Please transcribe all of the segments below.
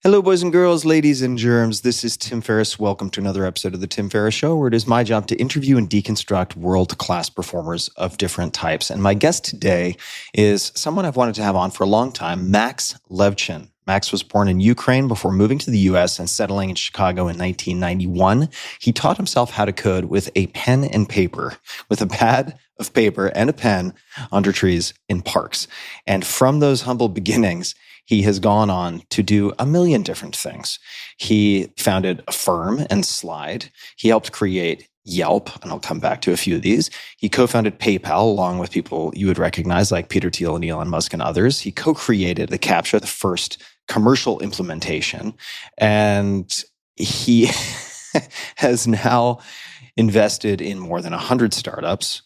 Hello, boys and girls, ladies and germs. This is Tim Ferriss. Welcome to another episode of The Tim Ferriss Show, where it is my job to interview and deconstruct world-class performers of different types. And my guest today is someone I've wanted to have on for a long time, Max Levchin. Max was born in Ukraine before moving to the U.S. and settling in Chicago in 1991. He taught himself how to code with a pen and paper, with a pad of paper and a pen under trees in parks. And from those humble beginnings, he has gone on to do a million different things. He founded Affirm and Slide. He helped create Yelp, and I'll come back to a few of these. He co-founded PayPal along with people you would recognize like Peter Thiel and Elon Musk and others. He co-created the CAPTCHA, the first commercial implementation. And he has now invested in more than 100 startups.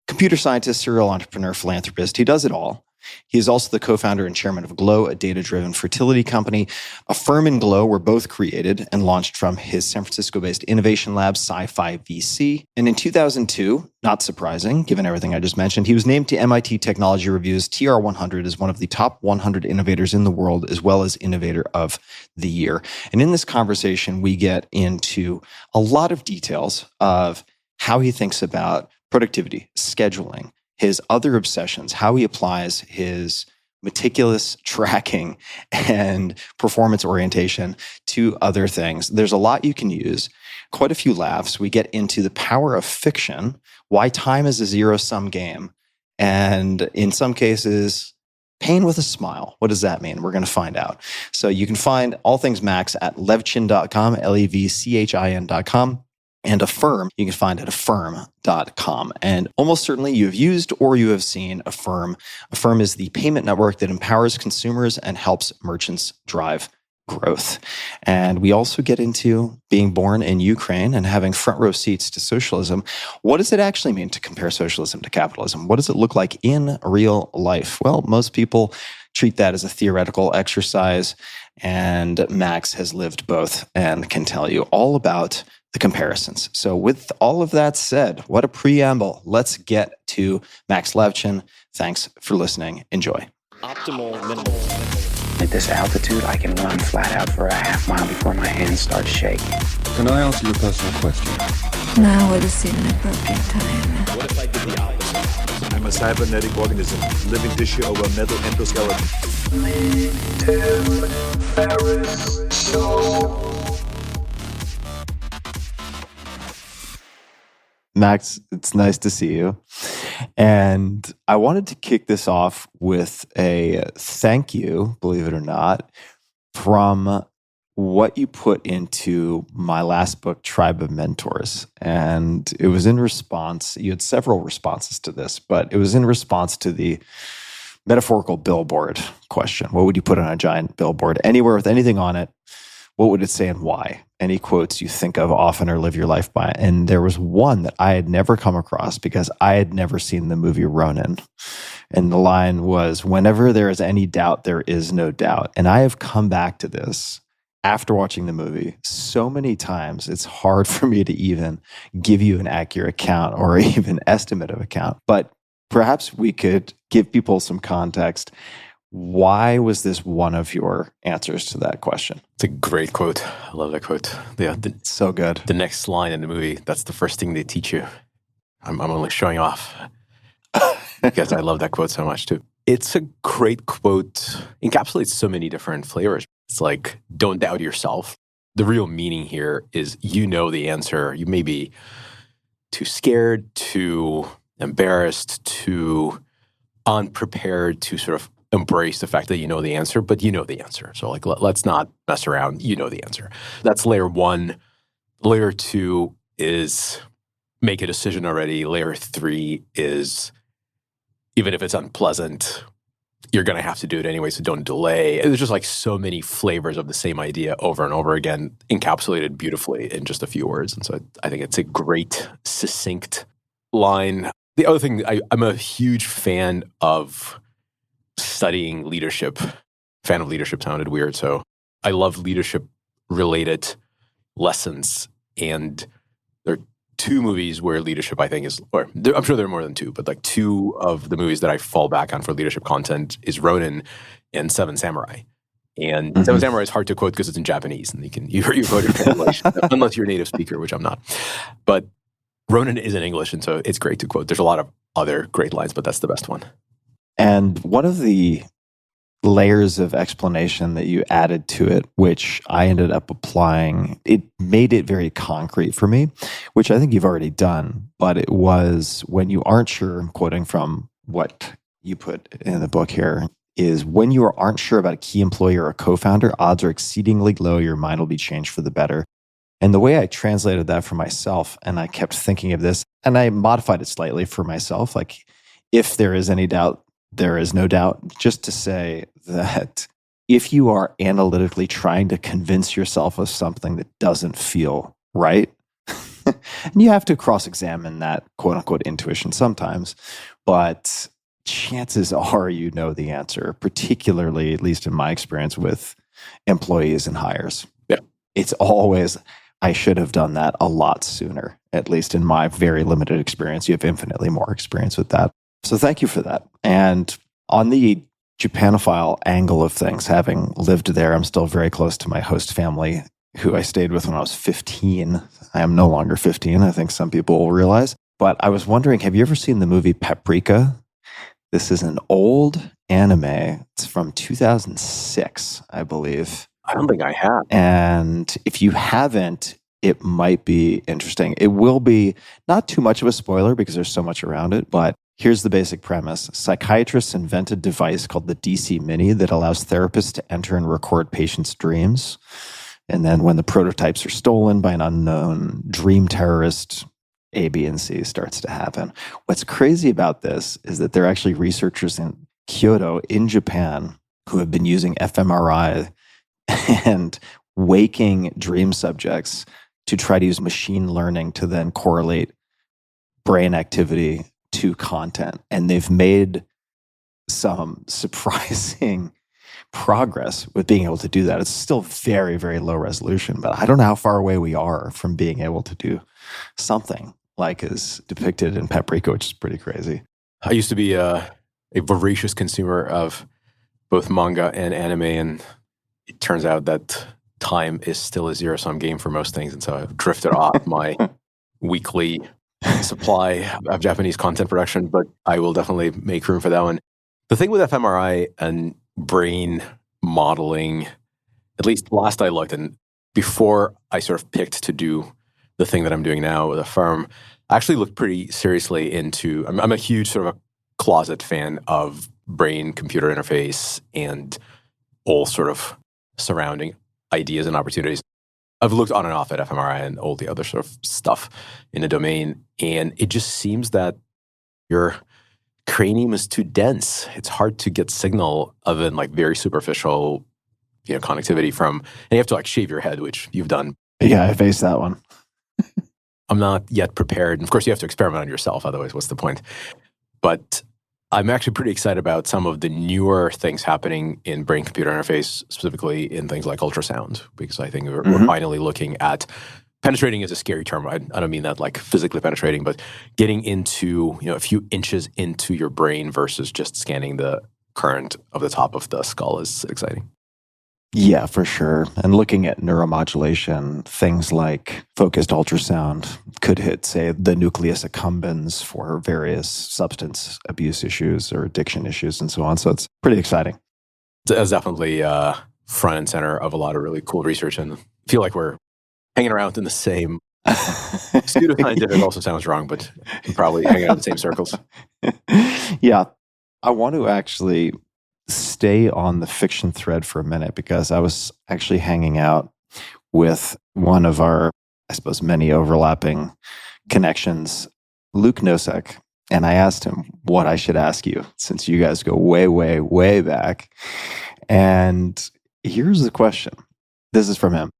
Computer scientist, serial entrepreneur, philanthropist. He does it all. He is also the co-founder and chairman of Glow, a data-driven fertility company. Affirm and Glow were both created and launched from his San Francisco-based innovation lab, Sci-Fi VC. And in 2002, not surprising, given everything I just mentioned, he was named to MIT Technology Review's TR100 as one of the top 100 innovators in the world, as well as Innovator of the Year. And in this conversation, we get into a lot of details of how he thinks about productivity, scheduling, his other obsessions, how he applies his meticulous tracking and performance orientation to other things. There's a lot you can use, quite a few laughs. We get into the power of fiction, why time is a zero-sum game, and in some cases, pain with a smile. What does that mean? We're going to find out. So you can find all things Max at levchin.com, levchin.com. And Affirm, you can find at affirm.com. And almost certainly you have used or you have seen Affirm. Affirm is the payment network that empowers consumers and helps merchants drive growth. And we also get into being born in Ukraine and having front row seats to socialism. What does it actually mean to compare socialism to capitalism? What does it look like in real life? Well, most people treat that as a theoretical exercise, and Max has lived both and can tell you all about the comparisons. So with all of that said, what a preamble. Let's get to Max Levchin. Thanks for listening. Enjoy. Optimal minimal. At this altitude, I can run flat out for a half mile before my hands start shaking. Can I answer your personal question? Now would seem an appropriate time. What if I did the opposite? I'm a cybernetic organism, living tissue over metal endoskeleton. Tim Ferriss Show. Max, it's nice to see you. And I wanted to kick this off with a thank you, believe it or not, from what you put into my last book, Tribe of Mentors. And it was in response, you had several responses to this, but it was in response to the metaphorical billboard question. What would you put on a giant billboard? Anywhere with anything on it, what would it say and why? Any quotes you think of often or live your life by? And there was one that I had never come across because I had never seen the movie Ronin. And the line was, whenever there is any doubt, there is no doubt. And I have come back to this after watching the movie so many times, it's hard for me to even give you an accurate count or even estimate of a count. But perhaps we could give people some context. Why was this one of your answers to that question? It's a great quote. I love that quote. Yeah, so good. The next line in the movie, that's the first thing they teach you. I'm only showing off because I love that quote so much too. It's a great quote. Encapsulates so many different flavors. It's like, don't doubt yourself. The real meaning here is you know the answer. You may be too scared, too embarrassed, too unprepared to sort of embrace the fact that you know the answer, but you know the answer. So like, let's not mess around. You know the answer. That's layer one. Layer two is make a decision already. Layer three is, even if it's unpleasant, you're going to have to do it anyway, so don't delay. And there's just like so many flavors of the same idea over and over again, encapsulated beautifully in just a few words. And so I think it's a great, succinct line. The other thing, I'm a huge fan of studying leadership. Fan of leadership sounded weird. So I love leadership-related lessons. And there are two movies where leadership, I think, is, or I'm sure there are more than two, but like two of the movies that I fall back on for leadership content is Ronin and Seven Samurai. And Seven Samurai is hard to quote because it's in Japanese, and you quote it in translation, unless you're a native speaker, which I'm not. But Ronin is in English, and so it's great to quote. There's a lot of other great lines, but that's the best one. And one of the layers of explanation that you added to it, which I ended up applying, it made it very concrete for me, which I think you've already done. But it was when you aren't sure, I'm quoting from what you put in the book here, is when you aren't sure about a key employee or a co-founder, odds are exceedingly low your mind will be changed for the better. And the way I translated that for myself, and I kept thinking of this, and I modified it slightly for myself, like if there is any doubt, there is no doubt, just to say that if you are analytically trying to convince yourself of something that doesn't feel right, and you have to cross-examine that quote-unquote intuition sometimes, but chances are you know the answer, particularly, at least in my experience, with employees and hires. Yeah. It's always, I should have done that a lot sooner, at least in my very limited experience. You have infinitely more experience with that. So thank you for that. And on the Japanophile angle of things, having lived there, I'm still very close to my host family, who I stayed with when I was 15. I am no longer 15, I think some people will realize. But I was wondering, have you ever seen the movie Paprika? This is an old anime. It's from 2006, I believe. I don't think I have. And if you haven't, it might be interesting. It will be not too much of a spoiler because there's so much around it, but here's the basic premise. Psychiatrists invented a device called the DC Mini that allows therapists to enter and record patients' dreams. And then when the prototypes are stolen by an unknown dream terrorist, A, B, and C starts to happen. What's crazy about this is that there are actually researchers in Kyoto in Japan who have been using fMRI and waking dream subjects to try to use machine learning to then correlate brain activity to content. And they've made some surprising progress with being able to do that. It's still very, very low resolution, but I don't know how far away we are from being able to do something like is depicted in Paprika, which is pretty crazy. I used to be a voracious consumer of both manga and anime, and it turns out that time is still a zero-sum game for most things, and so I've drifted off my weekly supply of Japanese content production, but I will definitely make room for that one. The thing with fMRI and brain modeling, at least last I looked, and before I sort of picked to do the thing that I'm doing now with Affirm, I actually looked pretty seriously into, I'm a huge sort of a closet fan of brain-computer interface and all sort of surrounding ideas and opportunities. I've looked on and off at fMRI and all the other sort of stuff in the domain, and it just seems that your cranium is too dense. It's hard to get signal other than like very superficial, connectivity from, and you have to like shave your head, which you've done. Yeah, I faced that one. I'm not yet prepared. And of course, you have to experiment on yourself. Otherwise, what's the point? But I'm actually pretty excited about some of the newer things happening in brain-computer interface, specifically in things like ultrasound, because I think we're finally looking at penetrating is a scary term. I don't mean that like physically penetrating, but getting into, a few inches into your brain versus just scanning the current of the top of the skull is exciting. Yeah, for sure. And looking at neuromodulation, things like focused ultrasound could hit, say, the nucleus accumbens for various substance abuse issues or addiction issues and so on. So it's pretty exciting. It's definitely front and center of a lot of really cool research, and I feel like we're hanging around in the same pseudoscientific also sounds wrong, but probably hanging out in the same circles. Yeah. I want to actually stay on the fiction thread for a minute because I was actually hanging out with one of our, I suppose, many overlapping connections, Luke Nosek, and I asked him what I should ask you since you guys go way, way, way back. And here's the question. This is from him.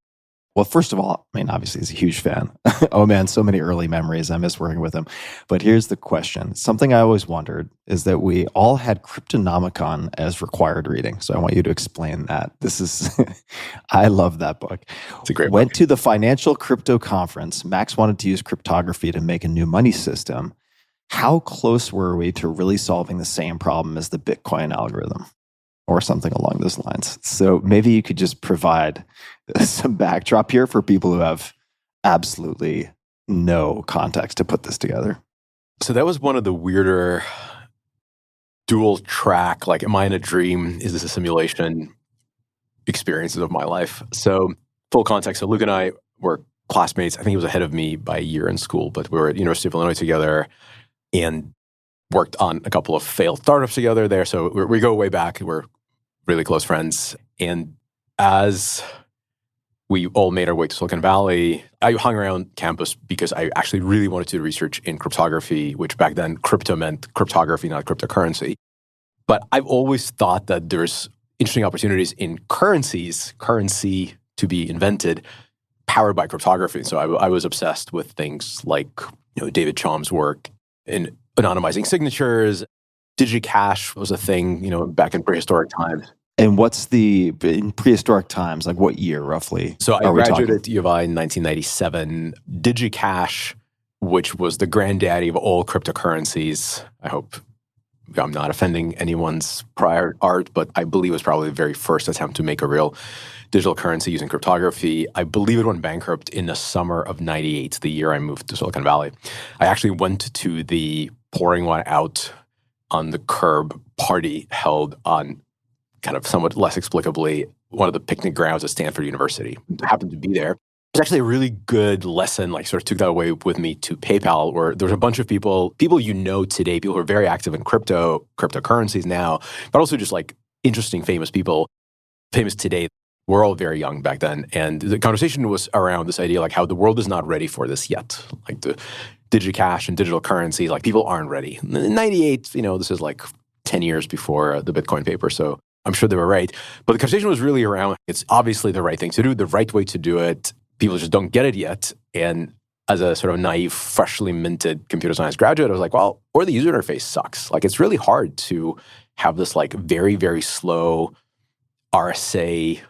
Well, first of all, I mean, obviously he's a huge fan. Oh man, so many early memories. I miss working with him. But here's the question. Something I always wondered is that we all had Cryptonomicon as required reading. So I want you to explain that. This is, I love that book. It's a great book. Went to the financial crypto conference. Max wanted to use cryptography to make a new money system. How close were we to really solving the same problem as the Bitcoin algorithm? or something along those lines. So maybe you could just provide some backdrop here for people who have absolutely no context to put this together. So that was one of the weirder dual track, like, am I in a dream? Is this a simulation? Experiences of my life. So full context. So Luke and I were classmates. I think he was ahead of me by a year in school, but we were at University of Illinois together and worked on a couple of failed startups together there. So we go way back. We're really close friends. And as we all made our way to Silicon Valley, I hung around campus because I actually really wanted to do research in cryptography, which back then crypto meant cryptography, not cryptocurrency. But I've always thought that there's interesting opportunities in currency to be invented, powered by cryptography. So I was obsessed with things like, David Chaum's work in anonymizing signatures. DigiCash was a thing, back in prehistoric times. And in prehistoric times, like what year roughly? So I graduated at U of I in 1997. DigiCash, which was the granddaddy of all cryptocurrencies. I hope I'm not offending anyone's prior art, but I believe it was probably the very first attempt to make a real digital currency using cryptography. I believe it went bankrupt in the summer of 98, the year I moved to Silicon Valley. I actually went to the pouring one out on the curb party held on kind of somewhat less explicably one of the picnic grounds at Stanford University. I happened to be there. It was actually a really good lesson, like sort of took that away with me to PayPal, where there was a bunch of people today, people who are very active in cryptocurrencies now, but also just like interesting, famous people, famous today. We're all very young back then. And the conversation was around this idea, like how the world is not ready for this yet. Like the DigiCash and digital currency, like people aren't ready. In 98, this is like 10 years before the Bitcoin paper. So I'm sure they were right. But the conversation was really around, it's obviously the right thing to do, the right way to do it. People just don't get it yet. And as a sort of naive, freshly minted computer science graduate, I was like, well, or the user interface sucks. Like, it's really hard to have this like very, very slow RSA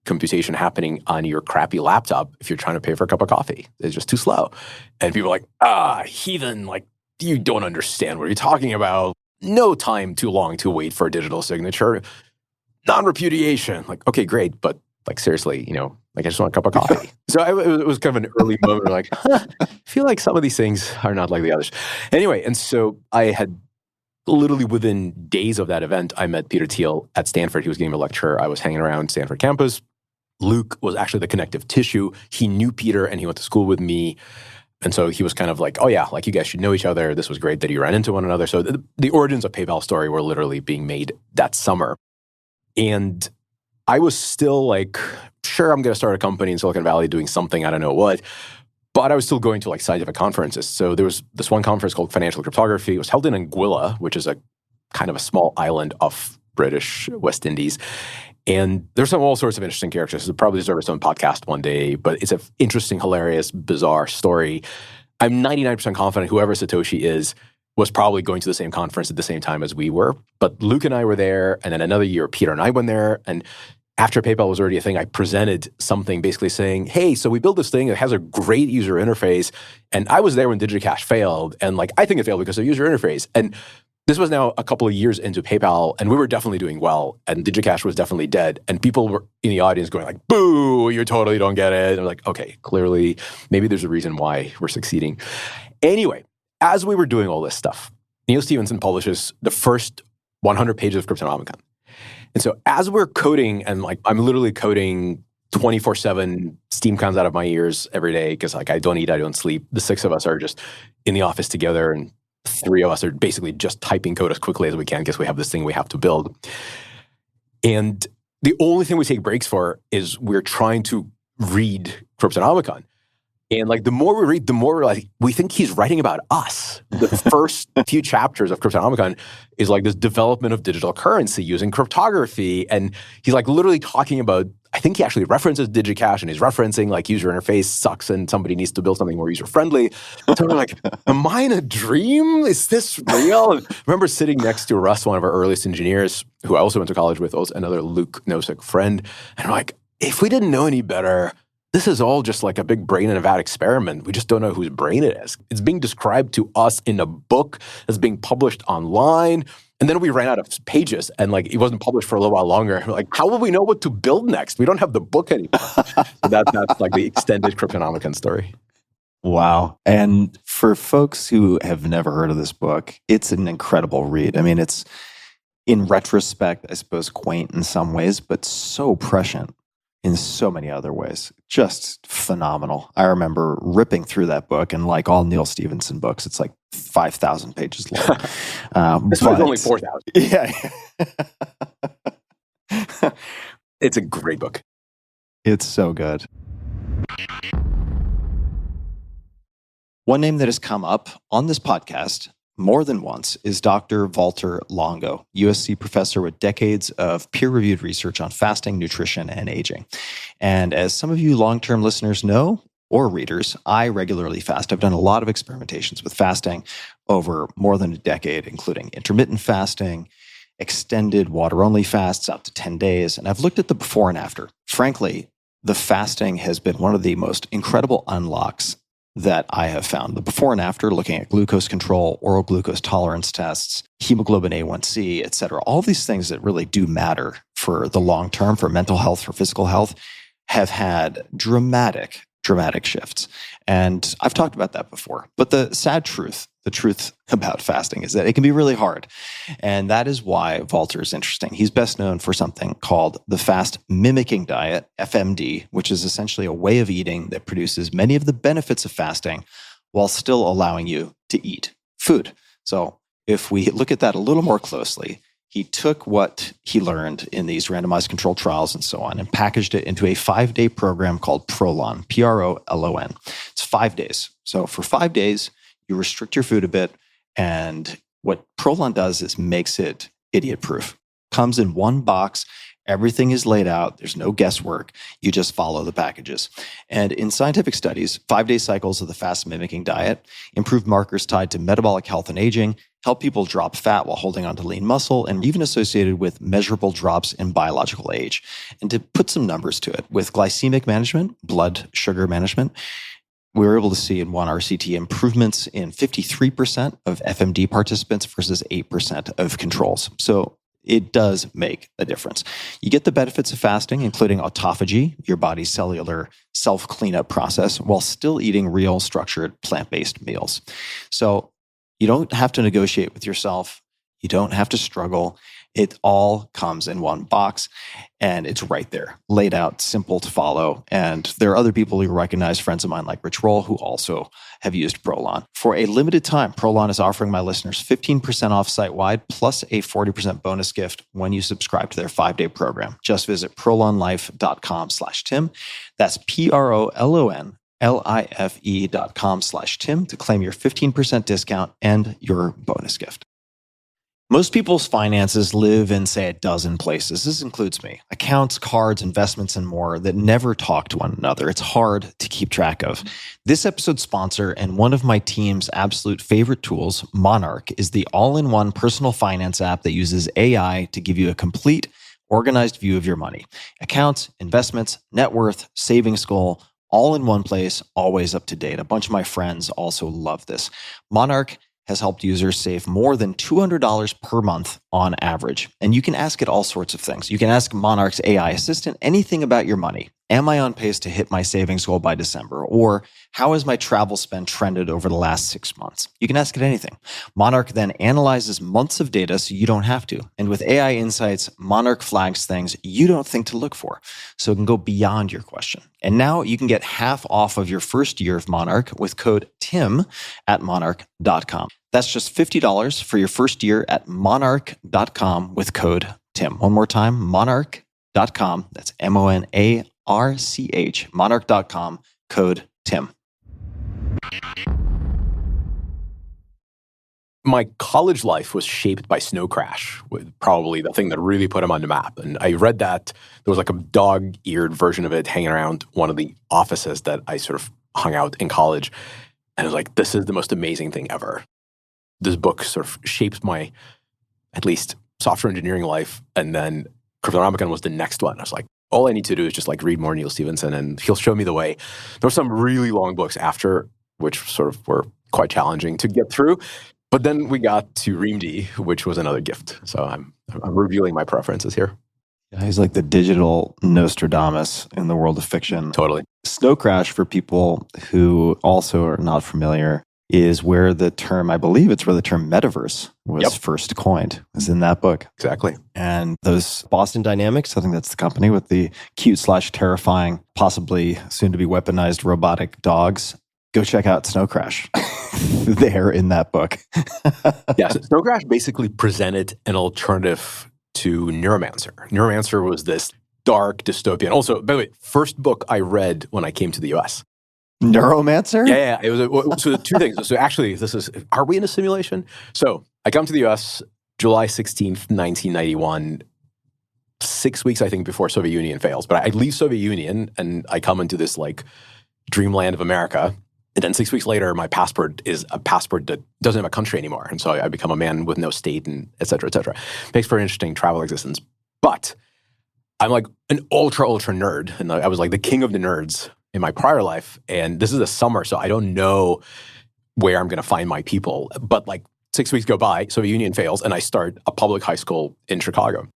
computation happening on your crappy laptop if you're trying to pay for a cup of coffee. It's just too slow. And people are like, heathen, like, you don't understand what you're talking about. No time too long to wait for a digital signature. Non-repudiation. Like, okay, great. But like, seriously, like, I just want a cup of coffee. So it was kind of an early moment like, I feel like some of these things are not like the others. Anyway, and so I had literally within days of that event, I met Peter Thiel at Stanford. He was giving a lecture. I was hanging around Stanford campus. Luke was actually the connective tissue. He knew Peter and he went to school with me. And so he was kind of like, oh yeah, like you guys should know each other. This was great that you ran into one another. So the origins of PayPal story were literally being made that summer. And I was still like, sure, I'm going to start a company in Silicon Valley doing something, I don't know what. But I was still going to like scientific conferences. So there was this one conference called Financial Cryptography. It was held in Anguilla, which is a kind of a small island off British West Indies. And there's all sorts of interesting characters. It probably deserves its own podcast one day, but it's an interesting, hilarious, bizarre story. I'm 99% confident whoever Satoshi is was probably going to the same conference at the same time as we were. But Luke and I were there, and then another year, Peter and I went there. And after PayPal was already a thing, I presented something basically saying, hey, so we built this thing that has a great user interface. And I was there when DigiCash failed. And like, I think it failed because of user interface. And this was now a couple of years into PayPal, and we were definitely doing well, and DigiCash was definitely dead. And people were in the audience going like, boo, you totally don't get it. And I'm like, okay, clearly, maybe there's a reason why we're succeeding. Anyway, as we were doing all this stuff, Neal Stephenson publishes the first 100 pages of Cryptonomicon. And so as we're coding, and like I'm literally coding 24/7, steam comes out of my ears every day because like I don't eat, I don't sleep. The six of us are just in the office together, and three of us are basically just typing code as quickly as we can because we have this thing we have to build. And the only thing we take breaks for is we're trying to read Cryptonomicon. And like the more we read, the more like we think he's writing about us. The first few chapters of Cryptonomicon is like this development of digital currency using cryptography. And he's like literally talking about, I think he actually references DigiCash, and he's referencing like user interface sucks and somebody needs to build something more user-friendly. So we're like, am I in a dream? Is this real? And I remember sitting next to Russ, one of our earliest engineers, who I also went to college with, also another Luke Nosek friend. And I'm like, if we didn't know any better, this is all just like a big brain in a vat experiment. We just don't know whose brain it is. It's being described to us in a book that's being published online. And then we ran out of pages and like it wasn't published for a little while longer. We're like, how will we know what to build next? We don't have the book anymore. So that's like the extended Cryptonomicon story. Wow. And for folks who have never heard of this book, it's an incredible read. I mean, it's in retrospect, I suppose, quaint in some ways, but so prescient in so many other ways. Just phenomenal. I remember ripping through that book, and like all Neal Stephenson books, it's like 5,000 pages long. This one's only 4,000. Yeah. It's a great book. It's so good. One name that has come up on this podcast more than once is Dr. Walter Longo, USC professor with decades of peer-reviewed research on fasting, nutrition, and aging. And as some of you long-term listeners know, or readers, I regularly fast. I've done a lot of experimentations with fasting over more than a decade, including intermittent fasting, extended water-only fasts up to 10 days, and I've looked at the before and after. Frankly, the fasting has been one of the most incredible unlocks that I have found. The before and after, looking at glucose control, oral glucose tolerance tests, hemoglobin A1C, et cetera, all these things that really do matter for the long term, for mental health, for physical health, have had dramatic shifts. And I've talked about that before. But the sad truth, the truth about fasting is that it can be really hard. And that is why Walter is interesting. He's best known for something called the fast mimicking diet, FMD, which is essentially a way of eating that produces many of the benefits of fasting while still allowing you to eat food. So if we look at that a little more closely, he took what he learned in these randomized controlled trials and so on and packaged it into a 5-day program called Prolon, Prolon. It's 5 days. So for 5 days, you restrict your food a bit. And what Prolon does is makes it idiot-proof. Comes in one box. Everything is laid out. There's no guesswork. You just follow the packages. And in scientific studies, 5-day cycles of the fast mimicking diet improved markers tied to metabolic health and aging, help people drop fat while holding on to lean muscle, and even associated with measurable drops in biological age. And to put some numbers to it, with glycemic management, blood sugar management, we were able to see in one RCT improvements in 53% of FMD participants versus 8% of controls. So it does make a difference. You get the benefits of fasting, including autophagy, your body's cellular self-cleanup process, while still eating real structured plant-based meals. So you don't have to negotiate with yourself. You don't have to struggle. It all comes in one box, and it's right there, laid out, simple to follow. And there are other people who recognize, friends of mine like Rich Roll, who also have used Prolon. For a limited time, Prolon is offering my listeners 15% off site-wide, plus a 40% bonus gift when you subscribe to their 5-day program. Just visit prolonlife.com/Tim. That's PROLONLIFE.com/Tim to claim your 15% discount and your bonus gift. Most people's finances live in, say, a dozen places. This includes me. Accounts, cards, investments, and more that never talk to one another. It's hard to keep track of. This episode's sponsor and one of my team's absolute favorite tools, Monarch, is the all-in-one personal finance app that uses AI to give you a complete, organized view of your money. Accounts, investments, net worth, savings goal, all in one place, always up to date. A bunch of my friends also love this. Monarch has helped users save more than $200 per month on average. And you can ask it all sorts of things. You can ask Monarch's AI assistant anything about your money. Am I on pace to hit my savings goal by December? Or how has my travel spend trended over the last 6 months? You can ask it anything. Monarch then analyzes months of data so you don't have to. And with AI insights, Monarch flags things you don't think to look for, so it can go beyond your question. And now you can get half off of your first year of Monarch with code TIM at monarch.com. That's just $50 for your first year at monarch.com with code TIM. One more time, monarch.com. That's MONARCH, monarch.com, code TIM. My college life was shaped by Snow Crash, probably the thing that really put him on the map. And I read that there was like a dog-eared version of it hanging around one of the offices that I sort of hung out in college. And I was like, this is the most amazing thing ever. This book sort of shaped my, at least, software engineering life. And then Cryptonomicon was the next one. I was like, all I need to do is just like read more Neal Stephenson and he'll show me the way. There were some really long books after, which sort of were quite challenging to get through. But then we got to Reamd, which was another gift. So I'm revealing my preferences here. Yeah, he's like the digital Nostradamus in the world of fiction. Totally. Snow Crash, for people who also are not familiar, is where the term, I believe it's where the term metaverse was first coined, was in that book. Exactly. And those Boston Dynamics, I think that's the company with the cute/terrifying, possibly soon to be weaponized robotic dogs. Go check out Snow Crash. There in that book. Yeah, so Snow Crash basically presented an alternative to Neuromancer. Neuromancer was this dark dystopian. Also, by the way, first book I read when I came to the US. Neuromancer? Yeah. It was so two things. So actually, are we in a simulation? So I come to the US July 16th, 1991, 6 weeks, I think, before Soviet Union fails. But I leave Soviet Union and I come into this like dreamland of America. And then 6 weeks later, my passport is a passport that doesn't have a country anymore. And so I become a man with no state and et cetera, et cetera. Makes for an interesting travel existence. But I'm like an ultra nerd. And I was like the king of the nerds in my prior life. And this is the summer, so I don't know where I'm going to find my people. But like 6 weeks go by, Soviet Union fails, and I start a public high school in Chicago.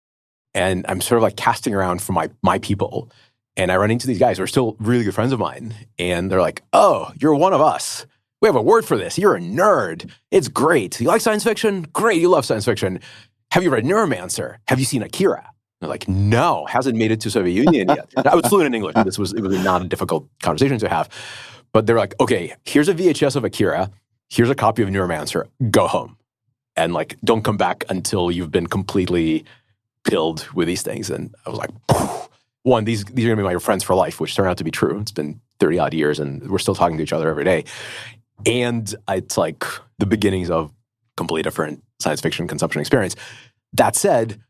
And I'm sort of like casting around for my people. And I run into these guys who are still really good friends of mine. And they're like, oh, you're one of us. We have a word for this. You're a nerd. It's great. You like science fiction? Great. You love science fiction. Have you read Neuromancer? Have you seen Akira? They're like, no, hasn't made it to Soviet Union yet. I was fluent in English. It was not a difficult conversation to have. But they're like, okay, here's a VHS of Akira. Here's a copy of Neuromancer. Go home. And like, don't come back until you've been completely pilled with these things. And I was like, poof. One, these are going to be my friends for life, which turned out to be true. It's been 30 odd years and we're still talking to each other every day. And it's like the beginnings of completely different science fiction consumption experience. That said,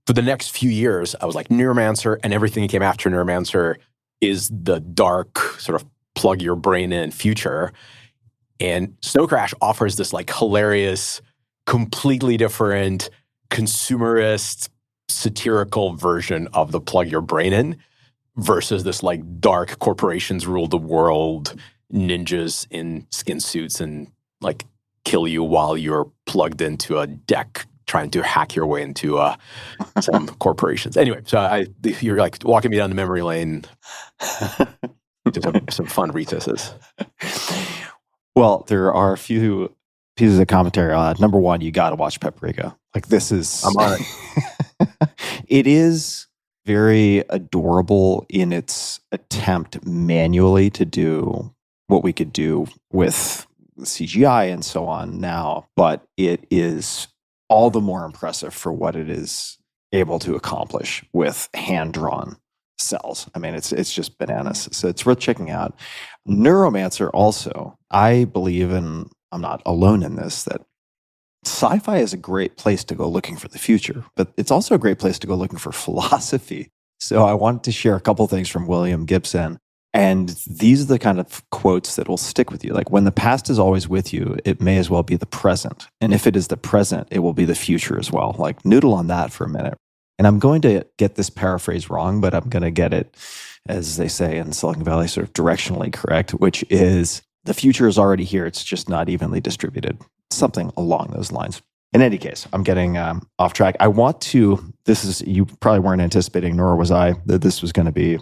for the next few years, I was like, Neuromancer and everything that came after Neuromancer is the dark sort of plug your brain in future. And Snow Crash offers this like hilarious, completely different, consumerist, satirical version of the plug your brain in versus this like dark corporations rule the world, ninjas in skin suits and like kill you while you're plugged into a deck trying to hack your way into some corporations. Anyway, so you're like walking me down the memory lane to some fun recesses. Well, there are a few pieces of commentary on that. Number one, you got to watch Paprika. Like this is... I'm on it. It is very adorable in its attempt manually to do what we could do with CGI and so on now, but it is all the more impressive for what it is able to accomplish with hand-drawn cells. I mean, it's just bananas. So it's worth checking out. Neuromancer also, I believe, and I'm not alone in this, that sci-fi is a great place to go looking for the future, but it's also a great place to go looking for philosophy. So I wanted to share a couple things from William Gibson. And these are the kind of quotes that will stick with you. Like, when the past is always with you, it may as well be the present. And if it is the present, it will be the future as well. Like, noodle on that for a minute. And I'm going to get this paraphrase wrong, but I'm going to get it, as they say in Silicon Valley, sort of directionally correct, which is the future is already here. It's just not evenly distributed. Something along those lines. In any case, I'm getting off track. I want to, you probably weren't anticipating, nor was I, that this was going to be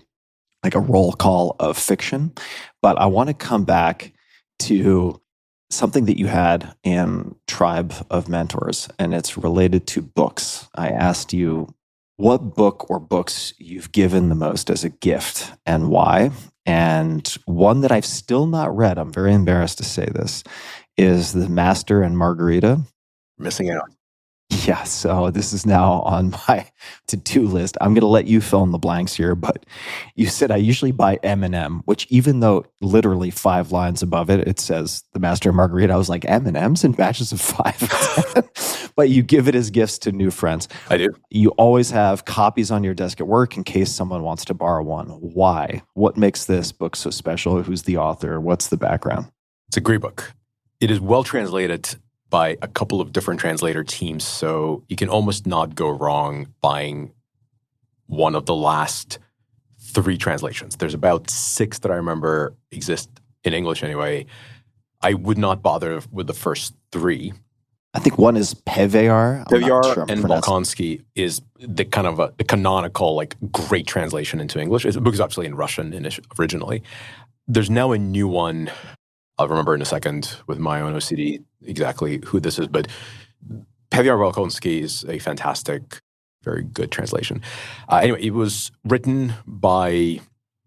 like a roll call of fiction, but I want to come back to something that you had in Tribe of Mentors, and it's related to books. I asked you what book or books you've given the most as a gift and why. And one that I've still not read, I'm very embarrassed to say this, is The Master and Margarita. Missing out. Yeah, so this is now on my to-do list. I'm going to let you fill in the blanks here, but you said I usually buy M&M, which even though literally 5 lines above it, it says The Master and Margarita, I was like, M&Ms in batches of 5? But you give it as gifts to new friends. I do. You always have copies on your desk at work in case someone wants to borrow one. Why? What makes this book so special? Who's the author? What's the background? It's a great book. It is well translated by a couple of different translator teams, so you can almost not go wrong buying one of the last 3 translations. There's about 6 that I remember exist in English anyway. I would not bother with the first three. I think one is Pevyar. I'm not sure I'm and pronouncing- Balkansky is the kind of the canonical, like, great translation into English. The book is actually in Russian originally. There's now a new one. I'll remember in a second with my own OCD exactly who this is, but Pevyar Balkansky is a fantastic, very good translation. Anyway, it was written by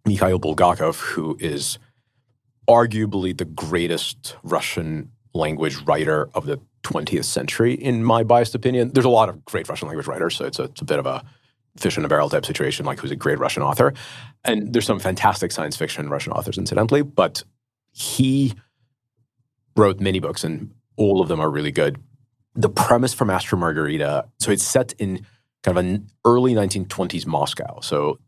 Mikhail Bulgakov, who is arguably the greatest Russian language writer of the 20th century, in my biased opinion. There's a lot of great Russian language writers, so it's a bit of a fish in a barrel type situation, like who's a great Russian author. And there's some fantastic science fiction Russian authors, incidentally, but he wrote many books, and all of them are really good. The premise for Master Margarita, so it's set in kind of an early 1920s Moscow. So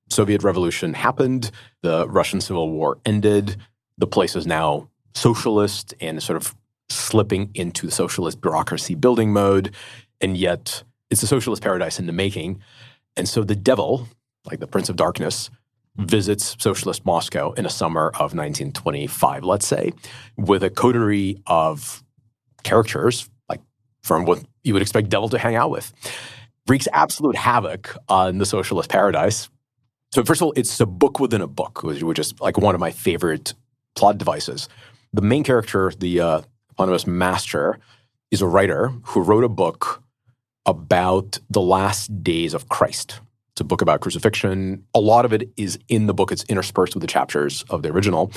Soviet Revolution happened, the Russian Civil War ended, the place is now socialist and sort of slipping into the socialist bureaucracy building mode, and yet it's a socialist paradise in the making. And so the devil, like the Prince of Darkness, visits socialist Moscow in a summer of 1925, let's say, with a coterie of characters, like from what you would expect devil to hang out with. Wreaks absolute havoc on the socialist paradise. So first of all, it's a book within a book, which is like one of my favorite plot devices. The main character, the eponymous master, is a writer who wrote a book about the last days of Christ. It's a book about crucifixion. A lot of it is in the book. It's interspersed with the chapters of the original.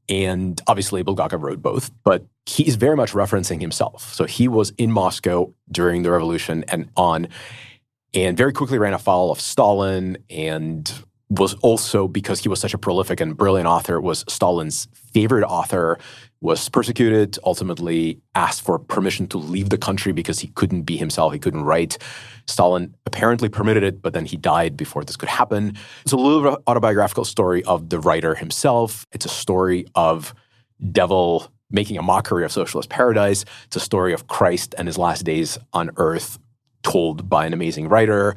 And obviously, Bulgakov wrote both, but he's very much referencing himself. So he was in Moscow during the revolution and on, and very quickly ran afoul of Stalin, and was also, because he was such a prolific and brilliant author, was Stalin's favorite author, was persecuted, ultimately asked for permission to leave the country because he couldn't be himself, he couldn't write. Stalin apparently permitted it, but then he died before this could happen. It's a little autobiographical story of the writer himself. It's a story of devil making a mockery of socialist paradise. It's a story of Christ and his last days on earth told by an amazing writer,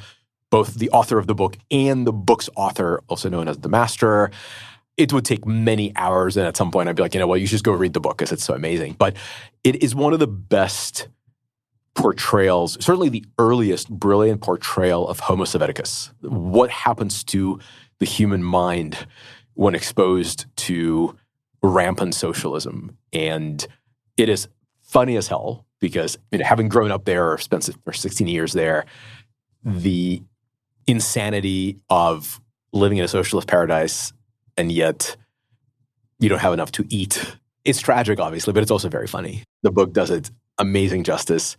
both the author of the book and the book's author, also known as the master. It would take many hours, and at some point I'd be like, you know what, you should just go read the book because it's so amazing. But it is one of the best portrayals, certainly the earliest brilliant portrayal of Homo Sovieticus. What happens to the human mind when exposed to rampant socialism? And it is funny as hell because, you know, having grown up there or spent 16 years there, the insanity of living in a socialist paradise and yet you don't have enough to eat. It's tragic, obviously, but it's also very funny. The book does it amazing justice.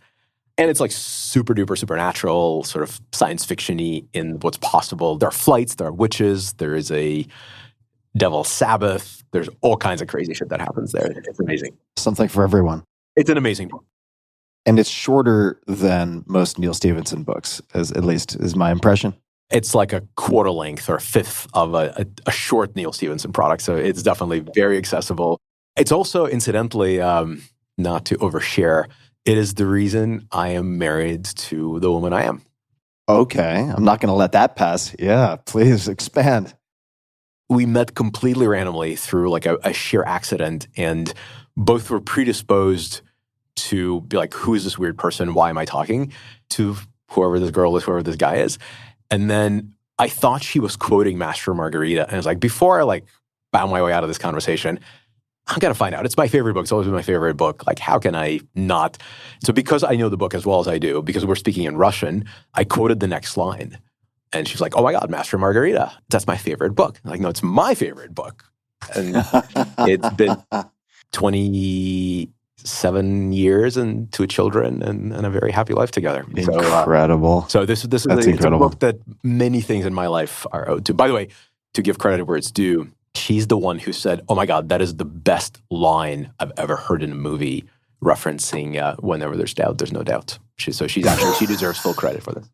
And it's like super duper supernatural, sort of science fiction-y in what's possible. There are flights, there are witches, there is a devil's Sabbath. There's all kinds of crazy shit that happens there. It's amazing. Something for everyone. It's an amazing book. And it's shorter than most Neal Stephenson books, at least is my impression. It's like a quarter length or a fifth of a short Neal Stephenson product. So it's definitely very accessible. It's also, incidentally, not to overshare, it is the reason I am married to the woman I am. Okay. I'm not going to let that pass. Yeah, please expand. We met completely randomly through like a sheer accident, and both were predisposed to be like, who is this weird person? Why am I talking to whoever this girl is, whoever this guy is? And then I thought she was quoting Master Margarita. And I was like, before I like bow my way out of this conversation, I'm going to find out. It's my favorite book. It's always been my favorite book. Like, how can I not? So because I know the book as well as I do, because we're speaking in Russian, I quoted the next line. And she's like, oh my God, Master Margarita. That's my favorite book. I'm like, no, it's my favorite book. And it's been 27 years and 2 children and a very happy life together. Incredible. So this is it's a book that many things in my life are owed to. By the way, to give credit where it's due, she's the one who said, oh my God, that is the best line I've ever heard in a movie referencing whenever there's doubt, there's no doubt. She deserves full credit for this.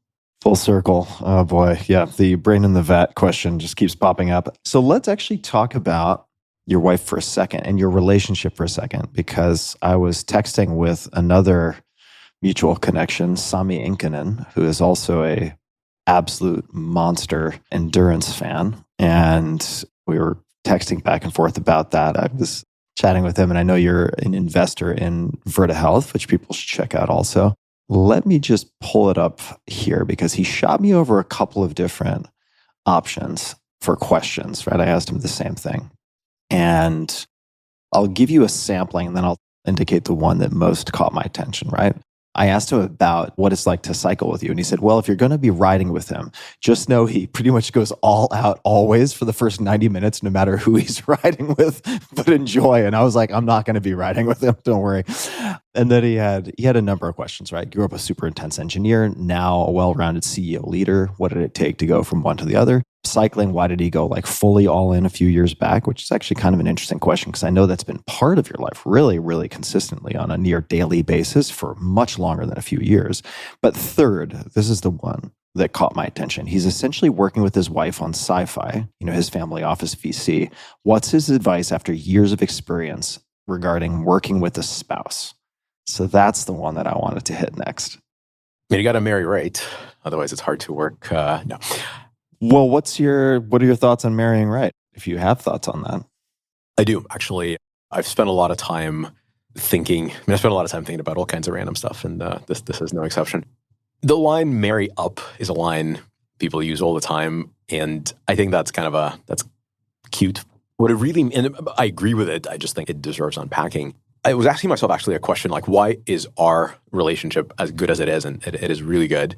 Full circle. Oh boy. Yeah. The brain in the vat question just keeps popping up. So let's actually talk about your wife for a second and your relationship for a second, because I was texting with another mutual connection, Sami Inkinen, who is also a absolute monster endurance fan. And we were texting back and forth about that. I was chatting with him, and I know you're an investor in Verta Health, which people should check out also. Let me just pull it up here because he shot me over a couple of different options for questions, right? I asked him the same thing. And I'll give you a sampling and then I'll indicate the one that most caught my attention, right? I asked him about what it's like to cycle with you. And he said, well, if you're going to be riding with him, just know he pretty much goes all out always for the first 90 minutes, no matter who he's riding with, but enjoy. And I was like, I'm not going to be riding with him. Don't worry. And then he had a number of questions, right? Grew up a super intense engineer, now a well-rounded CEO leader. What did it take to go from one to the other? Cycling, why did he go like fully all in a few years back? Which is actually kind of an interesting question because I know that's been part of your life really, really consistently on a near daily basis for much longer than a few years. But third, this is the one that caught my attention. He's essentially working with his wife on sci-fi, his family office VC. What's his advice after years of experience regarding working with a spouse? So that's the one that I wanted to hit next. I mean, you got to marry right. Otherwise, it's hard to work. No. Well, what are your thoughts on marrying right? If you have thoughts on that. I do, actually. I've spent a lot of time thinking. I spent a lot of time thinking about all kinds of random stuff, and this is no exception. The line "marry up" is a line people use all the time, and I think that's that's cute. What it really, and I agree with it. I just think it deserves unpacking. I was asking myself actually a question like, why is our relationship as good as it is? And it is really good.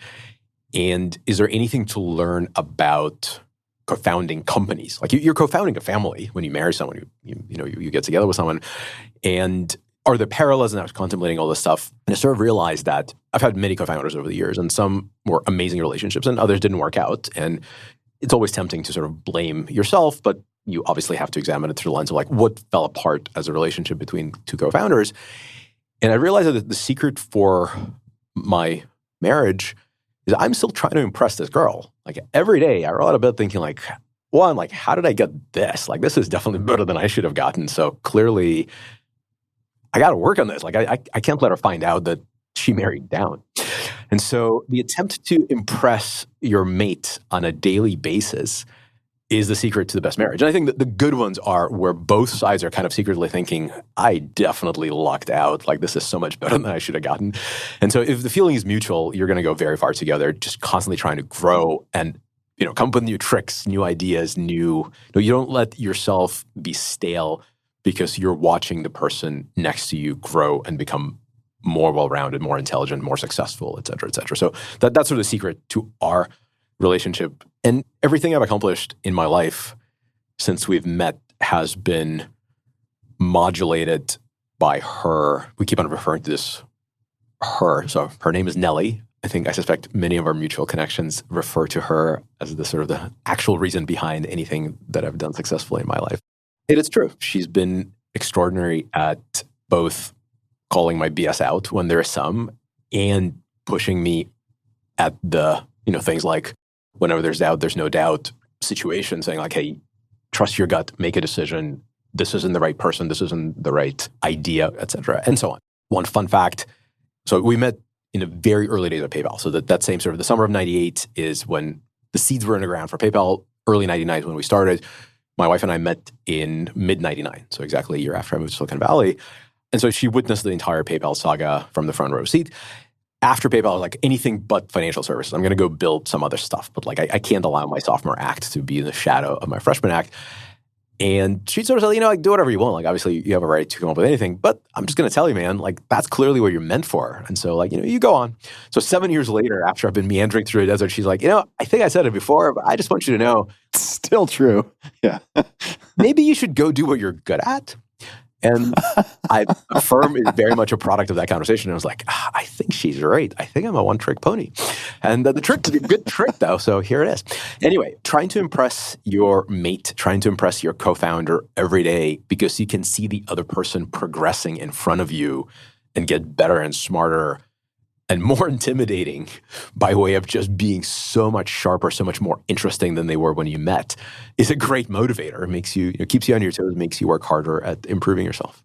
And is there anything to learn about co-founding companies? Like you're co-founding a family when you marry someone, you get together with someone. And are there parallels? And I was contemplating all this stuff. And I sort of realized that I've had many co-founders over the years, and some were amazing relationships and others didn't work out. And it's always tempting to sort of blame yourself, but you obviously have to examine it through the lens of like what fell apart as a relationship between two co-founders. And I realized that the secret for my marriage is I'm still trying to impress this girl. Like every day I roll out of bed thinking like, one, like how did I get this? Like this is definitely better than I should have gotten. So clearly I got to work on this. Like I can't let her find out that she married down. And so the attempt to impress your mate on a daily basis is the secret to the best marriage. And I think that the good ones are where both sides are kind of secretly thinking, I definitely lucked out. Like this is so much better than I should have gotten. And so if the feeling is mutual, you're going to go very far together, just constantly trying to grow and, come up with new tricks, new ideas, you don't let yourself be stale because you're watching the person next to you grow and become more well-rounded, more intelligent, more successful, et cetera, et cetera. So that's sort of the secret to our relationship. And everything I've accomplished in my life since we've met has been modulated by her. We keep on referring to this her. So her name is Nellie. I suspect many of our mutual connections refer to her as the sort of the actual reason behind anything that I've done successfully in my life. It is true. She's been extraordinary at both calling my BS out when there is some and pushing me at the, things like whenever there's doubt, there's no doubt situation, saying like, hey, trust your gut, make a decision. This isn't the right person. This isn't the right idea, et cetera, and so on. One fun fact. So we met in the very early days of PayPal. So that same sort of the summer of 98 is when the seeds were in the ground for PayPal. Early 99 is when we started. My wife and I met in mid 99. So exactly a year after I moved to Silicon Valley. And so she witnessed the entire PayPal saga from the front row seat. After PayPal, I was like, anything but financial services. I'm going to go build some other stuff. But like, I can't allow my sophomore act to be in the shadow of my freshman act. And she sort of said, like, do whatever you want. Like, obviously, you have a right to come up with anything. But I'm just going to tell you, man, like, that's clearly what you're meant for. And so, like, you go on. So 7 years later, after I've been meandering through a desert, she's like, I think I said it before, but I just want you to know. It's still true. Yeah. Maybe you should go do what you're good at. And Affirm is very much a product of that conversation. And I was like, I think she's right. I think I'm a one-trick pony. And the trick is a good trick, though. So here it is. Anyway, trying to impress your mate, trying to impress your co-founder every day because you can see the other person progressing in front of you and get better and smarter and more intimidating by way of just being so much sharper, so much more interesting than they were when you met is a great motivator. It makes you, keeps you on your toes, makes you work harder at improving yourself.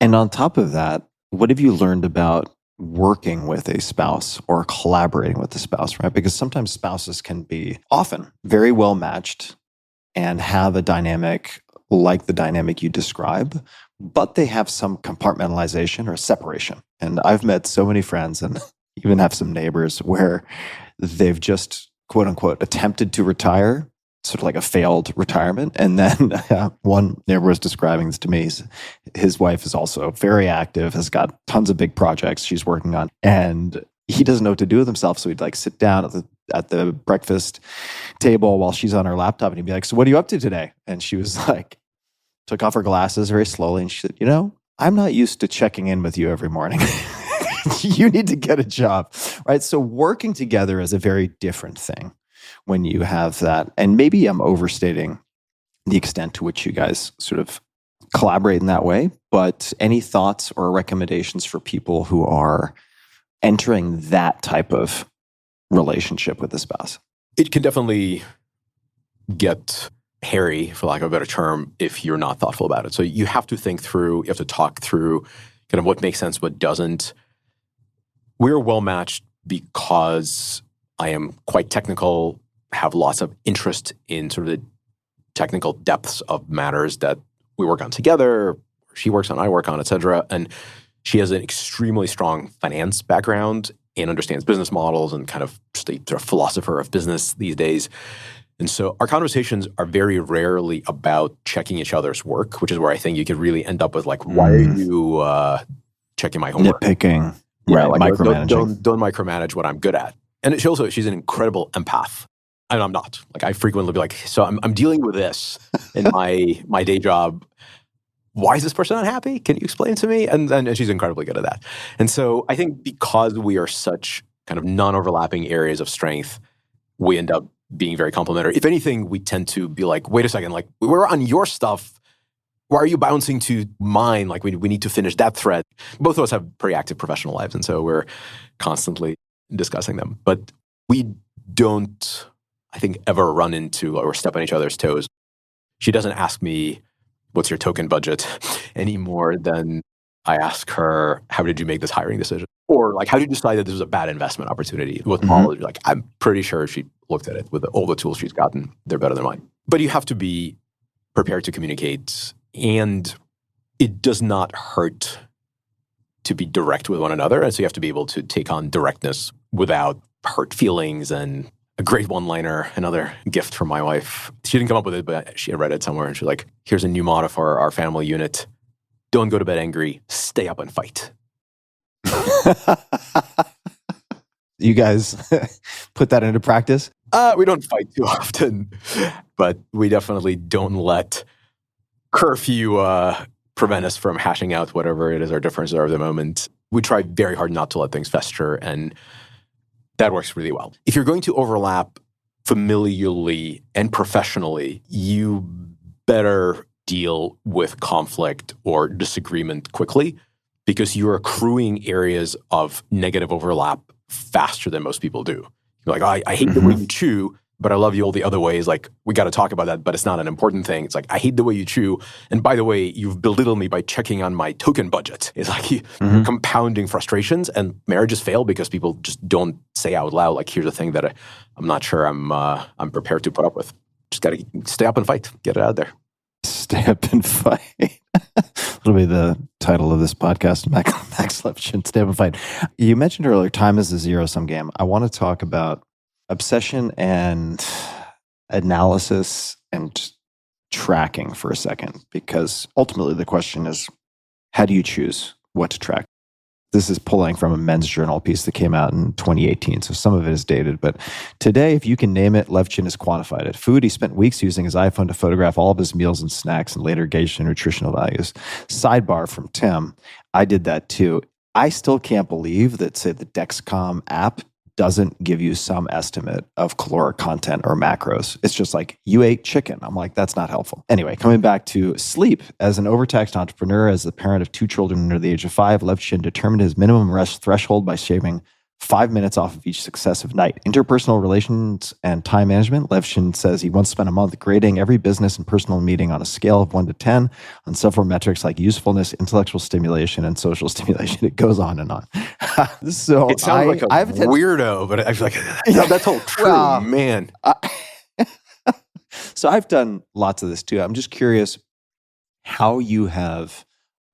And on top of that, what have you learned about working with a spouse or collaborating with a spouse, right? Because sometimes spouses can be often very well matched and have a dynamic like the dynamic you describe, but they have some compartmentalization or separation. And I've met so many friends and even have some neighbors where they've just, quote unquote, attempted to retire, sort of like a failed retirement. And then one neighbor was describing this to me. His wife is also very active, has got tons of big projects she's working on, and he doesn't know what to do with himself. So he'd like sit down at the breakfast table while she's on her laptop, and he'd be like, "So what are you up to today?" And she was like, took off her glasses very slowly, and she said, "I'm not used to checking in with you every morning." You need to get a job, right? So working together is a very different thing when you have that. And maybe I'm overstating the extent to which you guys sort of collaborate in that way, but any thoughts or recommendations for people who are entering that type of relationship with the spouse? It can definitely get hairy, for lack of a better term, if you're not thoughtful about it. So you have to think through, you have to talk through kind of what makes sense, what doesn't. We're well matched because I am quite technical, have lots of interest in sort of the technical depths of matters that we work on together, she works on, I work on, et cetera. And she has an extremely strong finance background and understands business models and kind of just a sort of philosopher of business these days. And so our conversations are very rarely about checking each other's work, which is where I think you could really end up with like, why are you checking my homework? Nitpicking. Yeah, right, like micromanaging. Don't micromanage what I'm good at. And she's an incredible empath. And I'm not. Like I frequently be like, so I'm dealing with this in my day job. Why is this person unhappy? Can you explain to me? And she's incredibly good at that. And so I think because we are such kind of non-overlapping areas of strength, we end up being very complementary. If anything, we tend to be like, wait a second, like we're on your stuff. Why are you bouncing to mine? Like we need to finish that thread. Both of us have pretty active professional lives, and so we're constantly discussing them. But we don't, I think, ever run into or step on each other's toes. She doesn't ask me, what's your token budget, any more than I ask her, how did you make this hiring decision? Or like, how did you decide that this was a bad investment opportunity? With knowledge, like, I'm pretty sure she looked at it with all the tools she's gotten. They're better than mine. But you have to be prepared to communicate. And it does not hurt to be direct with one another. And so you have to be able to take on directness without hurt feelings. And a great one-liner, another gift from my wife. She didn't come up with it, but she had read it somewhere. And she's like, here's a new motto for our family unit. Don't go to bed angry. Stay up and fight. You guys put that into practice? We don't fight too often, but we definitely don't let curfew prevent us from hashing out whatever it is our differences are at the moment. We try very hard not to let things fester, and that works really well. If you're going to overlap familially and professionally, you better deal with conflict or disagreement quickly because you're accruing areas of negative overlap faster than most people do. You're like, I hate the way you chew, but I love you all the other ways. Like, we got to talk about that, but it's not an important thing. It's like, I hate the way you chew. And by the way, you've belittled me by checking on my token budget. It's like you're compounding frustrations, and marriages fail because people just don't say out loud, like, here's a thing that I'm not sure I'm prepared to put up with. Just got to stay up and fight. Get it out there. Stay up and fight. That'll be the title of this podcast, Max Levchin, Stay Up and Fight. You mentioned earlier, time is a zero-sum game. I want to talk about obsession and analysis and tracking for a second, because ultimately the question is, how do you choose what to track? This is pulling from a Men's Journal piece that came out in 2018, so some of it is dated. But today, if you can name it, Levchin has quantified it. Food, he spent weeks using his iPhone to photograph all of his meals and snacks and later gauged their nutritional values. Sidebar from Tim, I did that too. I still can't believe that, say, the Dexcom app doesn't give you some estimate of caloric content or macros. It's just like, you ate chicken. I'm like, that's not helpful. Anyway, coming back to sleep. As an overtaxed entrepreneur, as the parent of 2 children under the age of 5, Levchin determined his minimum rest threshold by shaving 5 minutes off of each successive night. Interpersonal relations and time management. Levchin says he once spent a month grading every business and personal meeting on a scale of 1 to 10 on several metrics like usefulness, intellectual stimulation, and social stimulation. It goes on and on. So it sounds like a weirdo, but I feel like that's all true, man. So I've done lots of this too. I'm just curious how you have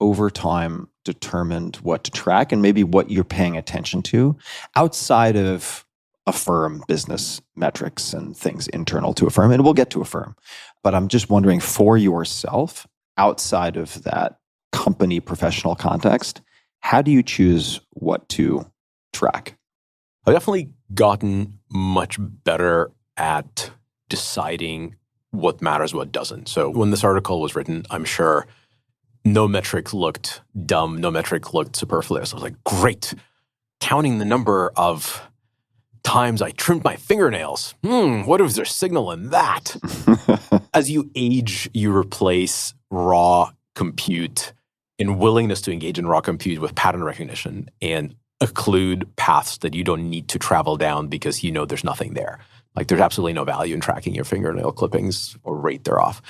over time determined what to track and maybe what you're paying attention to outside of Affirm business metrics and things internal to Affirm? And we'll get to Affirm. But I'm just wondering, for yourself, outside of that company professional context, how do you choose what to track? I've definitely gotten much better at deciding what matters, what doesn't. So when this article was written, I'm sure no metric looked dumb, no metric looked superfluous. I was like, great. Counting the number of times I trimmed my fingernails. What is their signal in that? As you age, you replace raw compute and willingness to engage in raw compute with pattern recognition and occlude paths that you don't need to travel down because you know there's nothing there. Like there's absolutely no value in tracking your fingernail clippings or rate they're off.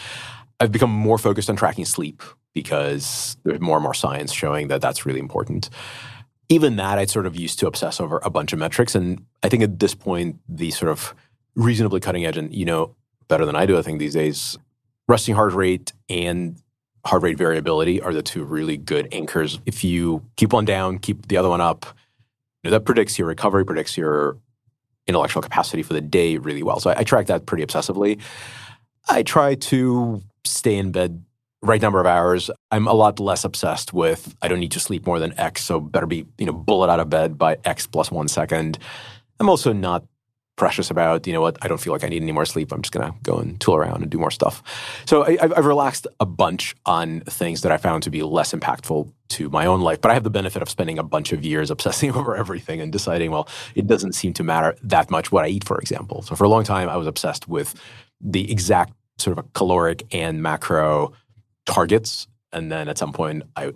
I've become more focused on tracking sleep because there's more and more science showing that that's really important. Even that, I'd sort of used to obsess over a bunch of metrics. And I think at this point, the sort of reasonably cutting edge, and you know better than I do, I think these days, resting heart rate and heart rate variability are the two really good anchors. If you keep one down, keep the other one up, that predicts your recovery, predicts your intellectual capacity for the day really well. So I track that pretty obsessively. I try to stay in bed right number of hours. I'm a lot less obsessed with, I don't need to sleep more than X, so better be, bullet out of bed by X plus 1 second. I'm also not precious about, what, I don't feel like I need any more sleep. I'm just going to go and tool around and do more stuff. So I've relaxed a bunch on things that I found to be less impactful to my own life. But I have the benefit of spending a bunch of years obsessing over everything and deciding, well, it doesn't seem to matter that much what I eat, for example. So for a long time, I was obsessed with the exact sort of a caloric and macro targets. And then at some point, I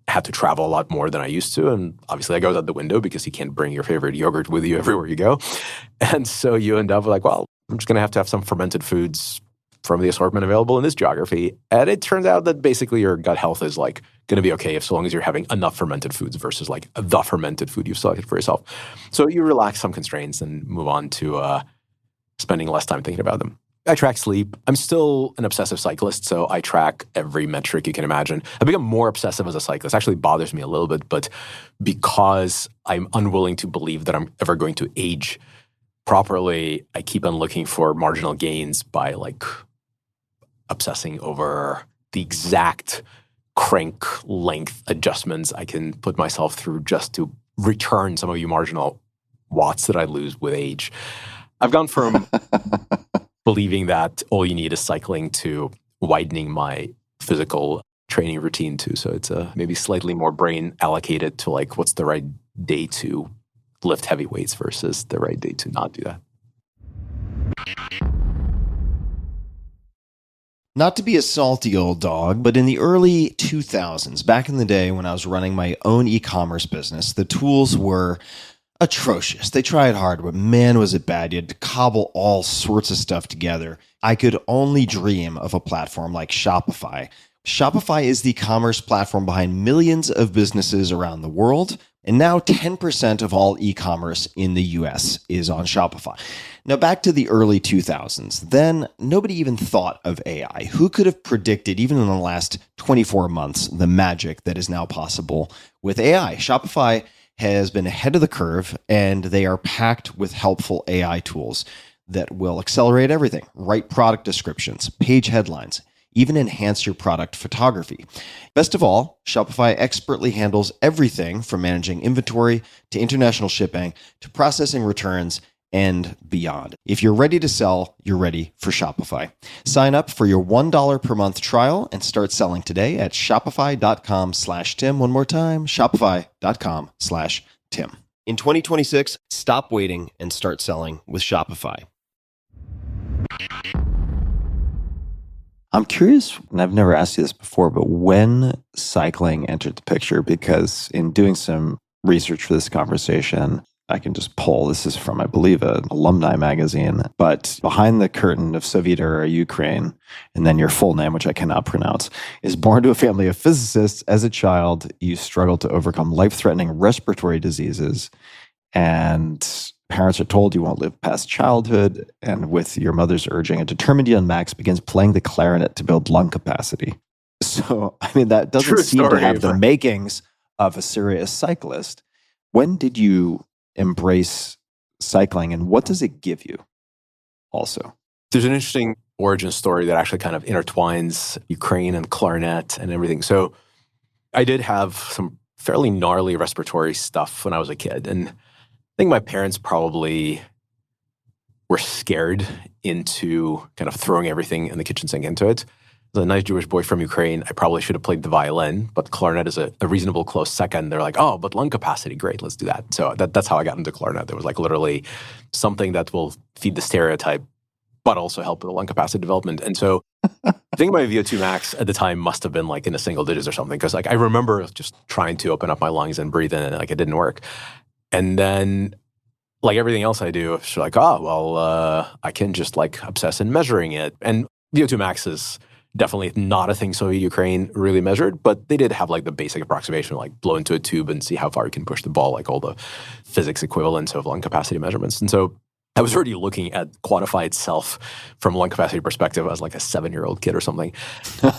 had to travel a lot more than I used to. And obviously that goes out the window because you can't bring your favorite yogurt with you everywhere you go. And so you end up like, well, I'm just going to have some fermented foods from the assortment available in this geography. And it turns out that basically your gut health is like going to be okay so long as you're having enough fermented foods versus like the fermented food you've selected for yourself. So you relax some constraints and move on to spending less time thinking about them. I track sleep. I'm still an obsessive cyclist, so I track every metric you can imagine. I've become more obsessive as a cyclist. It actually bothers me a little bit, but because I'm unwilling to believe that I'm ever going to age properly, I keep on looking for marginal gains by like obsessing over the exact crank length adjustments I can put myself through just to return some of you marginal watts that I lose with age. I've gone from believing that all you need is cycling to widening my physical training routine too. So it's maybe slightly more brain allocated to like what's the right day to lift heavy weights versus the right day to not do that. Not to be a salty old dog, but in the early 2000s, back in the day when I was running my own e-commerce business, the tools were atrocious. They tried hard, but man, was it bad. You had to cobble all sorts of stuff together. I could only dream of a platform like Shopify. Shopify is the commerce platform behind millions of businesses around the world. And now 10% of all e-commerce in the US is on Shopify. Now back to the early 2000s. Then nobody even thought of AI. Who could have predicted, even in the last 24 months, the magic that is now possible with AI? Shopify has been ahead of the curve, and they are packed with helpful AI tools that will accelerate everything. Write product descriptions, page headlines, even enhance your product photography. Best of all, Shopify expertly handles everything from managing inventory to international shipping to processing returns and beyond. If you're ready to sell, you're ready for Shopify. Sign up for your $1 per month trial and start selling today at shopify.com/Tim. One more time, shopify.com/Tim. In 2026, stop waiting and start selling with Shopify. I'm curious, and I've never asked you this before, but when cycling entered the picture, because in doing some research for this conversation, I can just pull, this is from, I believe, an alumni magazine, but behind the curtain of Soviet-era Ukraine, and then your full name, which I cannot pronounce, is born to a family of physicists. As a child, you struggled to overcome life-threatening respiratory diseases, and parents are told you won't live past childhood, and with your mother's urging, a determined young Max begins playing the clarinet to build lung capacity. So, I mean, that doesn't True seem to story, have the but- makings of a serious cyclist. When did you embrace cycling, and what does it give you also? There's an interesting origin story that actually kind of intertwines Ukraine and clarinet and everything. So I did have some fairly gnarly respiratory stuff when I was a kid. And I think my parents probably were scared into kind of throwing everything in the kitchen sink into it. As a nice Jewish boy from Ukraine, I probably should have played the violin, but clarinet is a reasonable close second. They're like, oh, but lung capacity, great, let's do that. So that's how I got into clarinet. There was like literally something that will feed the stereotype, but also help with the lung capacity development. And so I think my VO2 max at the time must have been like in the single digits or something, because like I remember just trying to open up my lungs and breathe in, and like it didn't work. And then like everything else I do, it's like, oh, well, I can just like obsess in measuring it. And VO2 max is definitely not a thing Soviet Ukraine really measured, but they did have like the basic approximation, like blow into a tube and see how far you can push the ball, like all the physics equivalents of lung capacity measurements. And so I was already looking at quantified self from a lung capacity perspective as like a 7-year-old kid or something.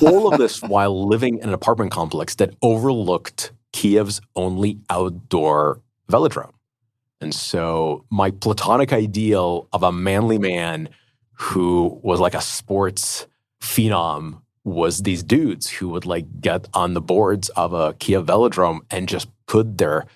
All of this while living in an apartment complex that overlooked Kyiv's only outdoor velodrome. And so my platonic ideal of a manly man who was like a sports phenom was these dudes who would like get on the boards of a Kyiv velodrome and just put their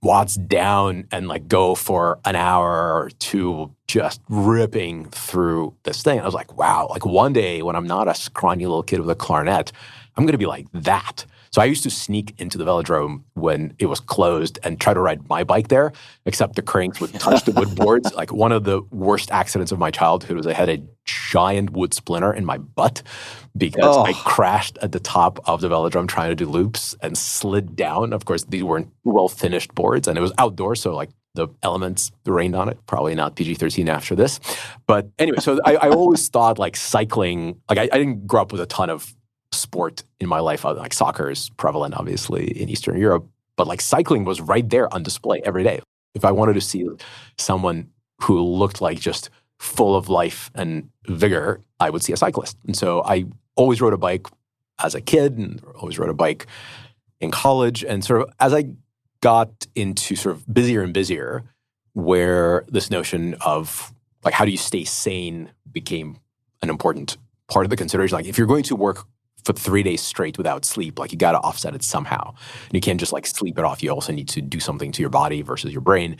watts down and like go for an hour or two just ripping through this thing. I was like, wow, like one day when I'm not a scrawny little kid with a clarinet, I'm going to be like that. So I used to sneak into the velodrome when it was closed and try to ride my bike there, except the cranks would touch the wood boards. Like one of the worst accidents of my childhood was I had a giant wood splinter in my butt because I crashed at the top of the velodrome trying to do loops and slid down. Of course, these weren't well-finished boards, and it was outdoors, so like the elements rained on it. Probably not PG-13 after this. But anyway, so I always thought like cycling, like I didn't grow up with a ton of sport in my life. Like soccer is prevalent, obviously, in Eastern Europe, but like cycling was right there on display every day. If I wanted to see someone who looked like just full of life and vigor, I would see a cyclist. And so I always rode a bike as a kid and always rode a bike in college. And sort of as I got into sort of busier and busier, where this notion of like how do you stay sane became an important part of the consideration. Like if you're going to work for 3 days straight without sleep, like you got to offset it somehow. And you can't just like sleep it off. You also need to do something to your body versus your brain.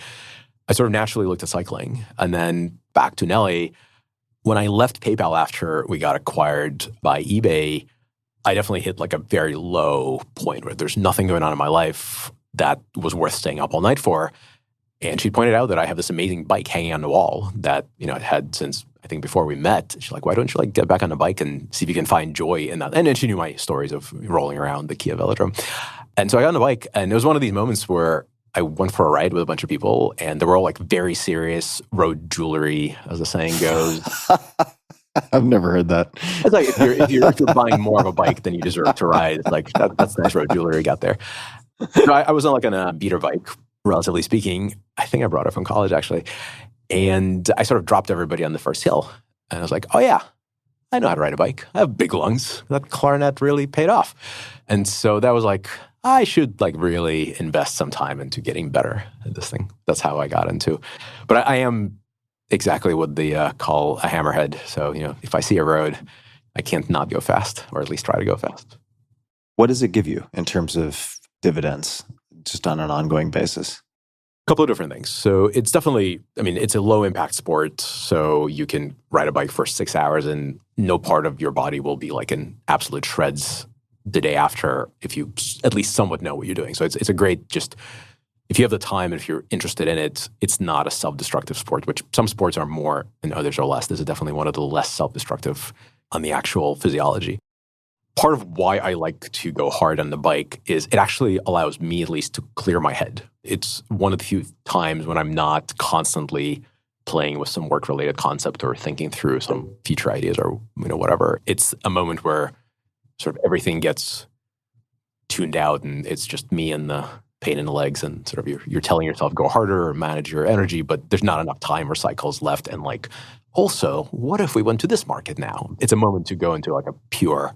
I sort of naturally looked at cycling. And then back to Nelly, when I left PayPal after we got acquired by eBay, I definitely hit like a very low point where there's nothing going on in my life that was worth staying up all night for. And she pointed out that I have this amazing bike hanging on the wall that, you know, I'd had since I think before we met. She's like, why don't you like get back on the bike and see if you can find joy in that? And then she knew my stories of rolling around the Kyiv velodrome. And so I got on the bike, and it was one of these moments where I went for a ride with a bunch of people, and they were all like very serious road jewelry, as the saying goes. I've never heard that. It's like if you're buying more of a bike than you deserve to ride, it's like that's nice road jewelry you got there. So I was on like on a beater bike, relatively speaking. I think I brought it from college actually. And I sort of dropped everybody on the first hill. And I was like, oh yeah, I know how to ride a bike. I have big lungs. That clarinet really paid off. And so that was like, I should like really invest some time into getting better at this thing. That's how I got into. But I am exactly what they call a hammerhead. So, you know, if I see a road, I can't not go fast, or at least try to go fast. What does it give you in terms of dividends, just on an ongoing basis? A couple of different things. So it's definitely, I mean, it's a low impact sport. So you can ride a bike for 6 hours and no part of your body will be like in absolute shreds the day after if you at least somewhat know what you're doing. So it's a great, just if you have the time and if you're interested in it, it's not a self-destructive sport, which some sports are more and others are less. This is definitely one of the less self-destructive on the actual physiology. Part of why I like to go hard on the bike is it actually allows me at least to clear my head. It's one of the few times when I'm not constantly playing with some work-related concept or thinking through some future ideas or, you know, whatever. It's a moment where sort of everything gets tuned out and it's just me and the pain in the legs, and sort of you're telling yourself go harder or manage your energy, but there's not enough time or cycles left. And like, also, what if we went to this market now? It's a moment to go into like a pure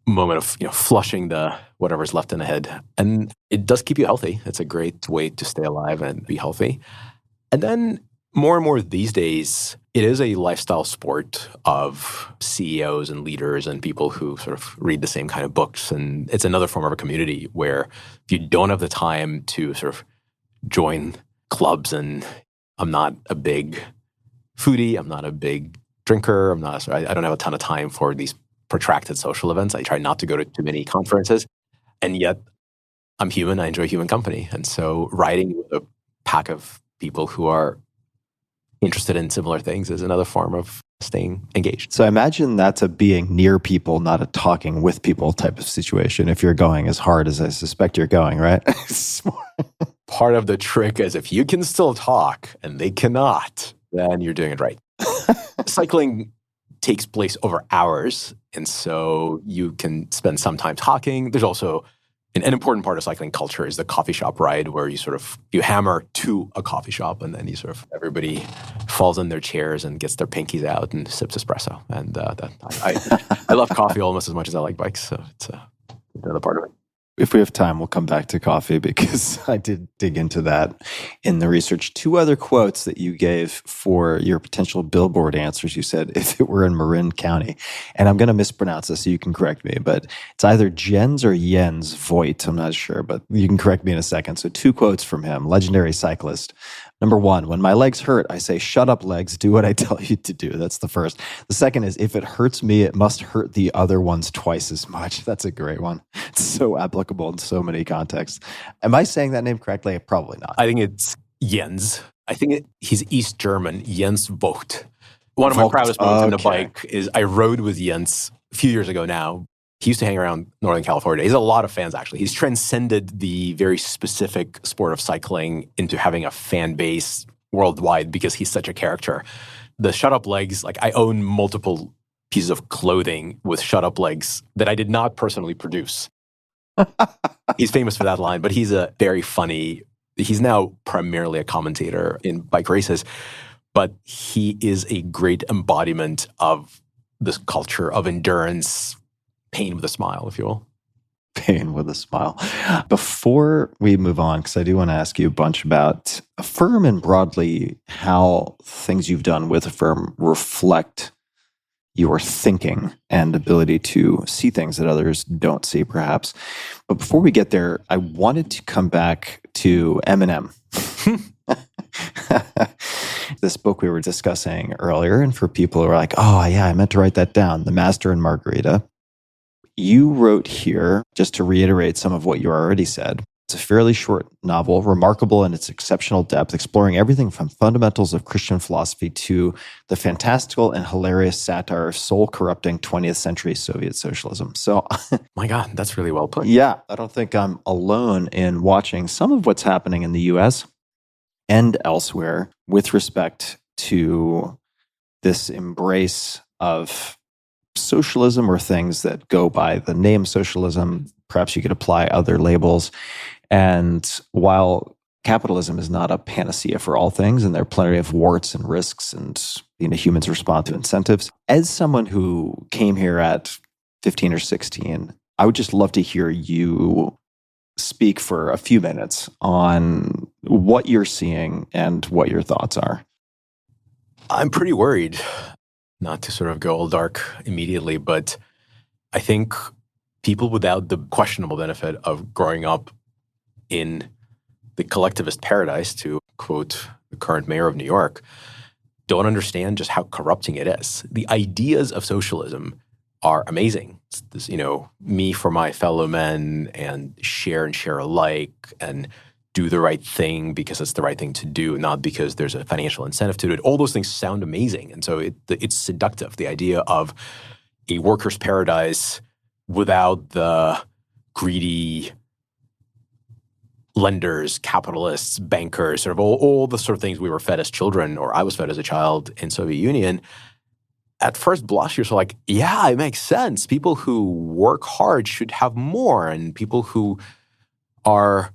moment of flushing the whatever's left in the head. And it does keep you healthy. It's a great way to stay alive and be healthy. And then more and more these days, it is a lifestyle sport of CEOs and leaders and people who sort of read the same kind of books. And it's another form of a community where if you don't have the time to sort of join clubs, and I'm not a big foodie, I'm not a big drinker, I don't have a ton of time for these protracted social events. I try not to go to too many conferences. And yet I'm human, I enjoy human company. And so riding with a pack of people who are interested in similar things is another form of staying engaged. So I imagine that's a being near people, not a talking with people type of situation if you're going as hard as I suspect you're going, right? Part of the trick is if you can still talk and they cannot, then you're doing it right. Cycling takes place over hours, and so you can spend some time talking. There's also an important part of cycling culture is the coffee shop ride, where you hammer to a coffee shop, and then everybody falls in their chairs and gets their pinkies out and sips espresso. And I love coffee almost as much as I like bikes, so it's another part of it. If we have time, we'll come back to coffee because I did dig into that in the research. 2 other quotes that you gave for your potential billboard answers. You said, if it were in Marin County, and I'm going to mispronounce this so you can correct me, but it's either Jens or Jens Voigt. I'm not sure, but you can correct me in a second. So 2 quotes from him, legendary cyclist. Number 1, when my legs hurt, I say, shut up, legs, do what I tell you to do. That's the first. The second is, if it hurts me, it must hurt the other ones twice as much. That's a great one. It's so applicable in so many contexts. Am I saying that name correctly? Probably not. I think it's Jens. I think he's East German, Jens Vogt. One of my proudest moments on the bike is I rode with Jens a few years ago now. He used to hang around Northern California. He has a lot of fans, actually. He's transcended the very specific sport of cycling into having a fan base worldwide because he's such a character. The shut up legs, I own multiple pieces of clothing with shut up legs that I did not personally produce. He's famous for that line, but he's a very funny, he's now primarily a commentator in bike races, but he is a great embodiment of this culture of endurance, pain with a smile, if you will. Pain with a smile. Before we move on, because I do want to ask you a bunch about Affirm and broadly how things you've done with Affirm reflect your thinking and ability to see things that others don't see, perhaps. But before we get there, I wanted to come back to Eminem. This book we were discussing earlier, and for people who are like, oh yeah, I meant to write that down, The Master and Margarita. You wrote here, just to reiterate some of what you already said, it's a fairly short novel, remarkable in its exceptional depth, exploring everything from fundamentals of Christian philosophy to the fantastical and hilarious satire of soul-corrupting 20th century Soviet socialism. So, my God, that's really well put. Yeah, I don't think I'm alone in watching some of what's happening in the US and elsewhere with respect to this embrace of socialism or things that go by the name socialism. Perhaps you could apply other labels. And while capitalism is not a panacea for all things, and there are plenty of warts and risks, and humans respond to incentives, as someone who came here at 15 or 16, I would just love to hear you speak for a few minutes on what you're seeing and what your thoughts are. I'm pretty worried. Not to sort of go all dark immediately, but I think people without the questionable benefit of growing up in the collectivist paradise, to quote the current mayor of New York, don't understand just how corrupting it is. The ideas of socialism are amazing. It's this, me for my fellow men, and share alike, and do the right thing because it's the right thing to do, not because there's a financial incentive to do it. All those things sound amazing. And so it's seductive, the idea of a worker's paradise without the greedy lenders, capitalists, bankers, sort of all the sort of things we were fed as children, or I was fed as a child in Soviet Union. At first blush, you're sort of like, yeah, it makes sense. People who work hard should have more, and people who are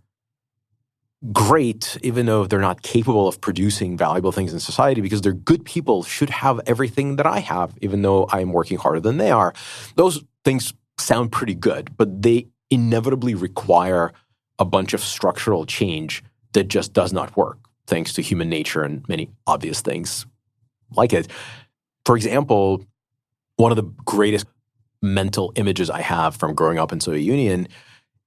great, even though they're not capable of producing valuable things in society, because they're good people, should have everything that I have, even though I'm working harder than they are. Those things sound pretty good, but they inevitably require a bunch of structural change that just does not work, thanks to human nature and many obvious things like it. For example, one of the greatest mental images I have from growing up in Soviet Union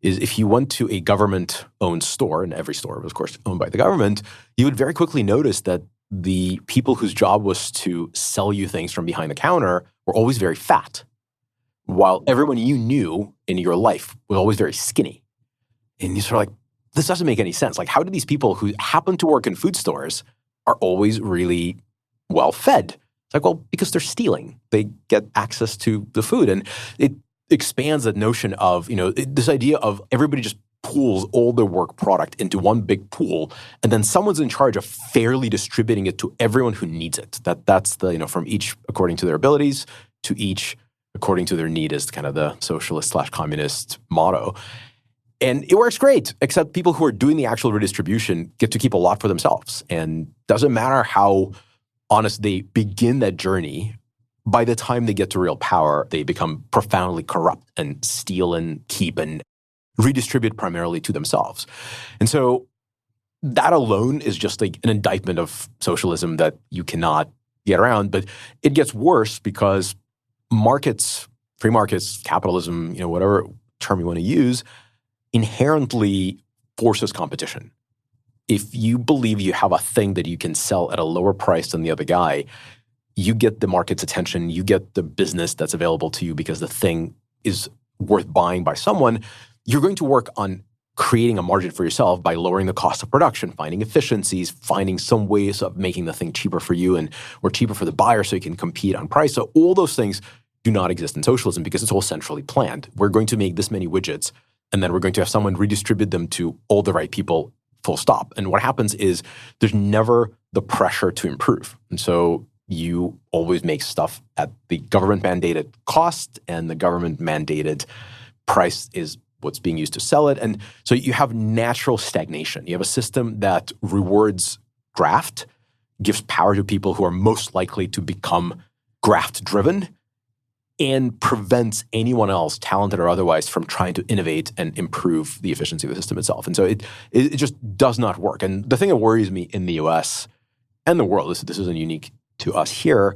is if you went to a government-owned store, and every store was, of course, owned by the government, you would very quickly notice that the people whose job was to sell you things from behind the counter were always very fat, while everyone you knew in your life was always very skinny. And you're sort of like, this doesn't make any sense. Like, how do these people who happen to work in food stores are always really well fed? It's like, well, because they're stealing. They get access to the food. And it expands that notion of, this idea of everybody just pools all their work product into one big pool, and then someone's in charge of fairly distributing it to everyone who needs it. That's the, from each according to their abilities to each according to their need is kind of the socialist/communist motto. And it works great, except people who are doing the actual redistribution get to keep a lot for themselves. And doesn't matter how honest they begin that journey, by the time they get to real power, they become profoundly corrupt and steal and keep and redistribute primarily to themselves. And so that alone is just like an indictment of socialism that you cannot get around. But it gets worse because markets, free markets, capitalism, whatever term you want to use, inherently forces competition. If you believe you have a thing that you can sell at a lower price than the other guy, you get the market's attention, you get the business that's available to you because the thing is worth buying by someone. You're going to work on creating a margin for yourself by lowering the cost of production, finding efficiencies, finding some ways of making the thing cheaper for you or cheaper for the buyer so you can compete on price. So all those things do not exist in socialism because it's all centrally planned. We're going to make this many widgets, and then we're going to have someone redistribute them to all the right people, full stop. And what happens is there's never the pressure to improve. And so you always make stuff at the government-mandated cost, and the government-mandated price is what's being used to sell it. And so you have natural stagnation. You have a system that rewards graft, gives power to people who are most likely to become graft-driven, and prevents anyone else, talented or otherwise, from trying to innovate and improve the efficiency of the system itself. And so it just does not work. And the thing that worries me in the US and the world, this isn't unique to us here,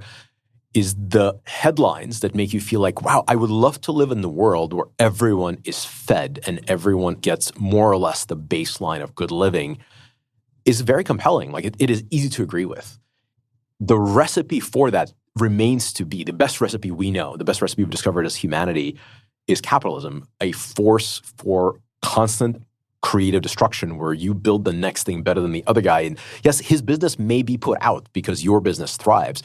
is the headlines that make you feel like, wow, I would love to live in the world where everyone is fed and everyone gets more or less the baseline of good living, is very compelling. Like it is easy to agree with. The recipe for that remains to be the best recipe we know, the best recipe we've discovered as humanity is capitalism, a force for constant creative destruction where you build the next thing better than the other guy. And yes, his business may be put out because your business thrives,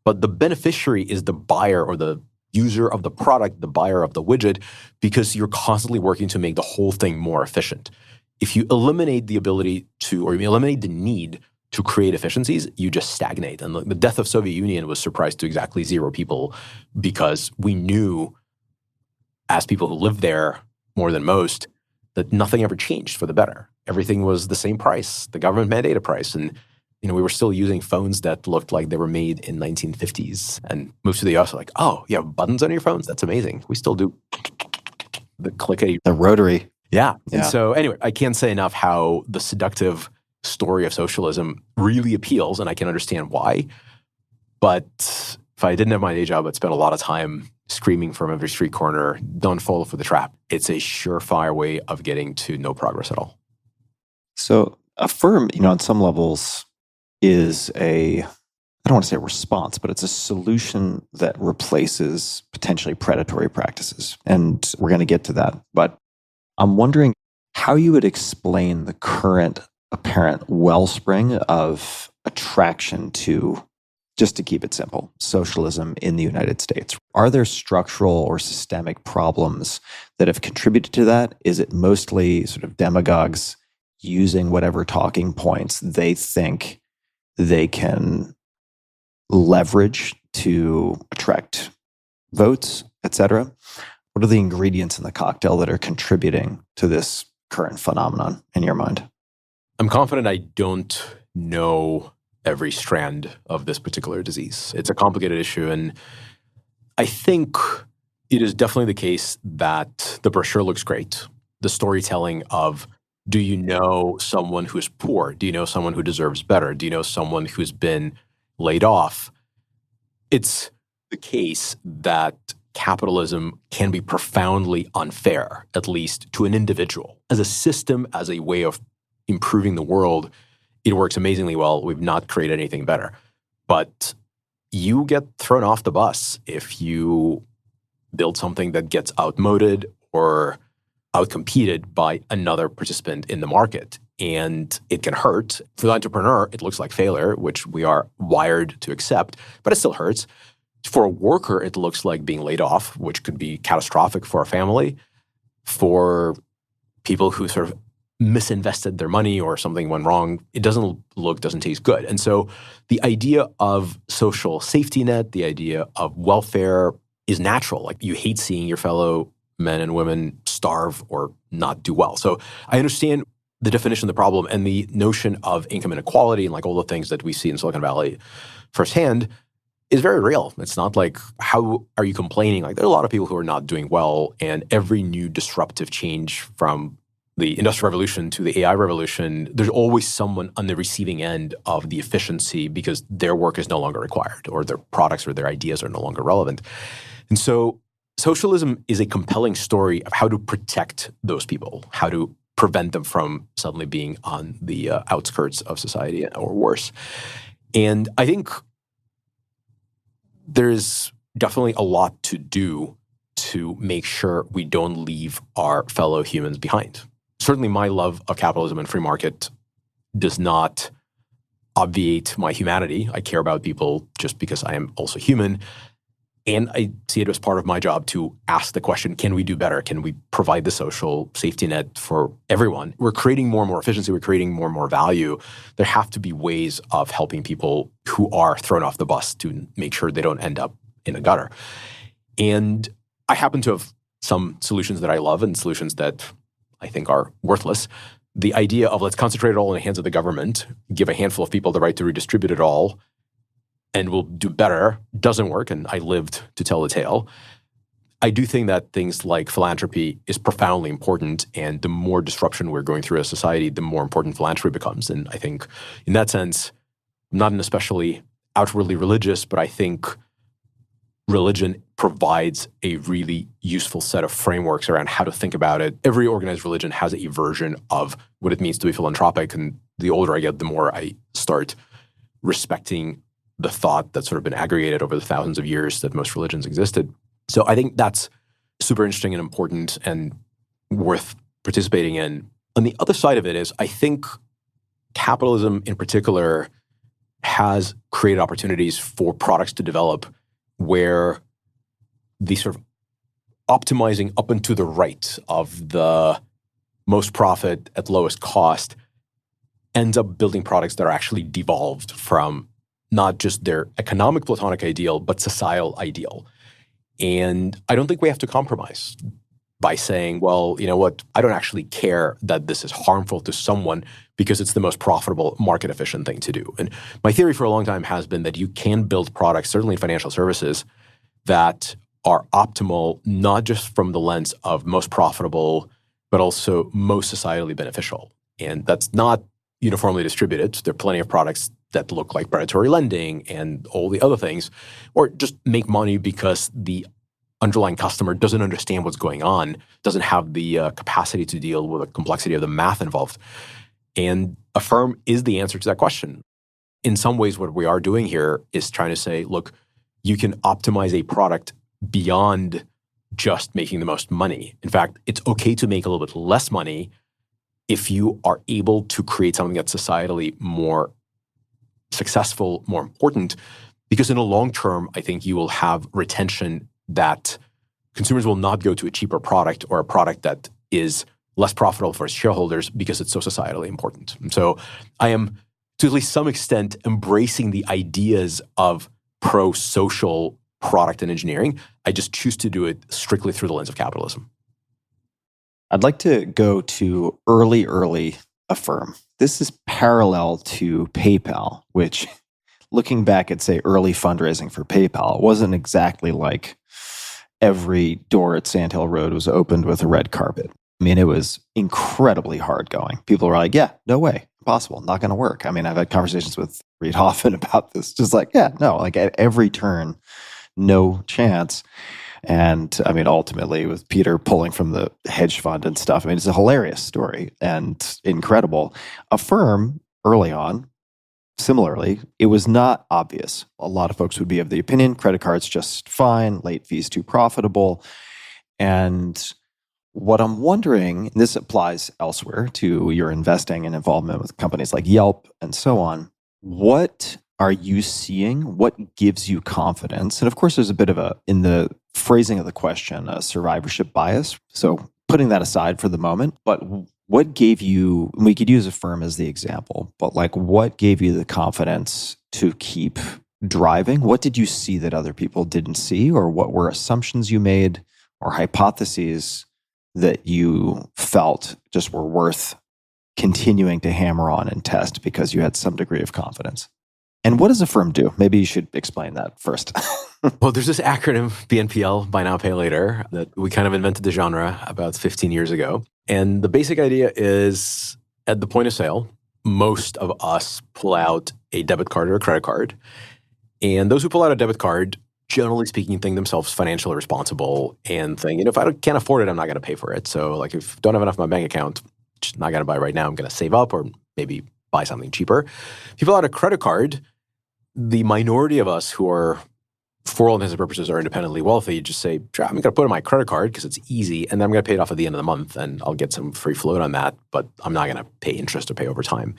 but the beneficiary is the buyer or the user of the product, the buyer of the widget, because you're constantly working to make the whole thing more efficient. If you eliminate the ability to, or you eliminate the need to create efficiencies, you just stagnate. And the death of Soviet Union was surprised to exactly 0 people because we knew, as people who lived there more than most, that nothing ever changed for the better. Everything was the same price. The government mandated price. And we were still using phones that looked like they were made in 1950s and moved to the US. Like, oh, you have buttons on your phones? That's amazing. We still do the clickety. The rotary. Yeah. And so anyway, I can't say enough how the seductive story of socialism really appeals, and I can understand why. But if I didn't have my day job, I'd spend a lot of time screaming from every street corner, don't fall for the trap. It's a surefire way of getting to no progress at all. So Affirm, on some levels is I don't want to say a response, but it's a solution that replaces potentially predatory practices. And we're going to get to that. But I'm wondering how you would explain the current apparent wellspring of attraction to, just to keep it simple, socialism in the United States. Are there structural or systemic problems that have contributed to that? Is it mostly sort of demagogues using whatever talking points they think they can leverage to attract votes, etc.? What are the ingredients in the cocktail that are contributing to this current phenomenon in your mind? I'm confident I don't know every strand of this particular disease. It's a complicated issue. And I think It is definitely the case that the brochure looks great. The storytelling of, do you know someone who's poor? Do you know someone who deserves better? Do you know someone who's been laid off? It's the case that capitalism can be profoundly unfair, at least to an individual. As a system, as a way of improving the world, it works amazingly well. We've not created anything better. But you get thrown off the bus if you build something that gets outmoded or outcompeted by another participant in the market. And it can hurt. For the entrepreneur, it looks like failure, which we are wired to accept, but it still hurts. For a worker, it looks like being laid off, which could be catastrophic for a family. For people who sort of misinvested their money or something went wrong, it doesn't taste good. And so the idea of social safety net, the idea of welfare is natural. Like, you hate seeing your fellow men and women starve or not do well. So I understand the definition of the problem, and the notion of income inequality and like all the things that we see in Silicon Valley firsthand is very real. It's not like, how are you complaining? Like, there are a lot of people who are not doing well, and every new disruptive change from the Industrial Revolution to the AI revolution, there's always someone on the receiving end of the efficiency because their work is no longer required, or their products or their ideas are no longer relevant. And so socialism is a compelling story of how to protect those people, how to prevent them from suddenly being on the outskirts of society or worse. And I think there's definitely a lot to do to make sure we don't leave our fellow humans behind. Certainly my love of capitalism and free market does not obviate my humanity. I care about people just because I am also human. And I see it as part of my job to ask the question, can we do better? Can we provide the social safety net for everyone? We're creating more and more efficiency. We're creating more and more value. There have to be ways of helping people who are thrown off the bus to make sure they don't end up in a gutter. And I happen to have some solutions that I love and solutions that I think are worthless. The idea of, let's concentrate it all in the hands of the government, give a handful of people the right to redistribute it all, and we'll do better, doesn't work, and I lived to tell the tale. I do think that things like philanthropy is profoundly important, and the more disruption we're going through as a society, the more important philanthropy becomes. And I think in that sense, I'm not an especially outwardly religious, but I think religion provides a really useful set of frameworks around how to think about it. Every organized religion has a version of what it means to be philanthropic, and the older I get, the more I start respecting the thought that's sort of been aggregated over the thousands of years that most religions existed. So I think that's super interesting and important and worth participating in. On the other side of it is, I think capitalism in particular has created opportunities for products to develop where the sort of optimizing up and to the right of the most profit at lowest cost ends up building products that are actually devolved from not just their economic platonic ideal, but societal ideal. And I don't think we have to compromise by saying, well, you know what, I don't actually care that this is harmful to someone because it's the most profitable, market efficient thing to do. And my theory for a long time has been that you can build products, certainly in financial services, that are optimal, not just from the lens of most profitable, but also most societally beneficial. And that's not uniformly distributed. There are plenty of products that look like predatory lending and all the other things, or just make money because the underlying customer doesn't understand what's going on, doesn't have the capacity to deal with the complexity of the math involved. And Affirm is the answer to that question. In some ways, what we are doing here is trying to say, look, you can optimize a product beyond just making the most money. In fact, it's okay to make a little bit less money if you are able to create something that's societally more successful, more important, because in the long term, I think you will have retention that consumers will not go to a cheaper product or a product that is less profitable for its shareholders because it's so societally important. And so I am, to at least some extent, embracing the ideas of pro-social product and engineering. I just choose to do it strictly through the lens of capitalism. I'd like to go to early Affirm. This is parallel to PayPal, which, looking back at, say, early fundraising for PayPal, it wasn't exactly like every door at Sandhill Road was opened with a red carpet. I mean, it was incredibly hard going. People were like, yeah, no way, impossible, not going to work. I mean, I've had conversations with Reid Hoffman about this, just like, yeah, no, like at every turn, no chance. And I mean, ultimately, with Peter pulling from the hedge fund and stuff, I mean, it's a hilarious story and incredible. Affirm early on, similarly, it was not obvious. A lot of folks would be of the opinion credit cards just fine, late fees too profitable. And what I'm wondering, and this applies elsewhere to your investing and involvement with companies like Yelp and so on, what are you seeing? What gives you confidence? And of course, there's a bit of in the phrasing of the question, a survivorship bias. So putting that aside for the moment, but what gave you, we could use Affirm as the example, but like what gave you the confidence to keep driving? What did you see that other people didn't see? Or what were assumptions you made or hypotheses that you felt just were worth continuing to hammer on and test because you had some degree of confidence? And what does Affirm do? Maybe you should explain that first. Well, there's this acronym, BNPL, Buy Now, Pay Later, that we kind of invented the genre about 15 years ago. And the basic idea is at the point of sale, most of us pull out a debit card or a credit card. And those who pull out a debit card, generally speaking, think themselves financially responsible and think, if I can't afford it, I'm not going to pay for it. So like if I don't have enough in my bank account, just not going to buy right now, I'm going to save up or maybe buy something cheaper. If you pull out a credit card, the minority of us who are, for all intents and purposes, are independently wealthy, just say, sure, I'm going to put in my credit card because it's easy, and then I'm going to pay it off at the end of the month, and I'll get some free float on that, but I'm not going to pay interest or pay over time.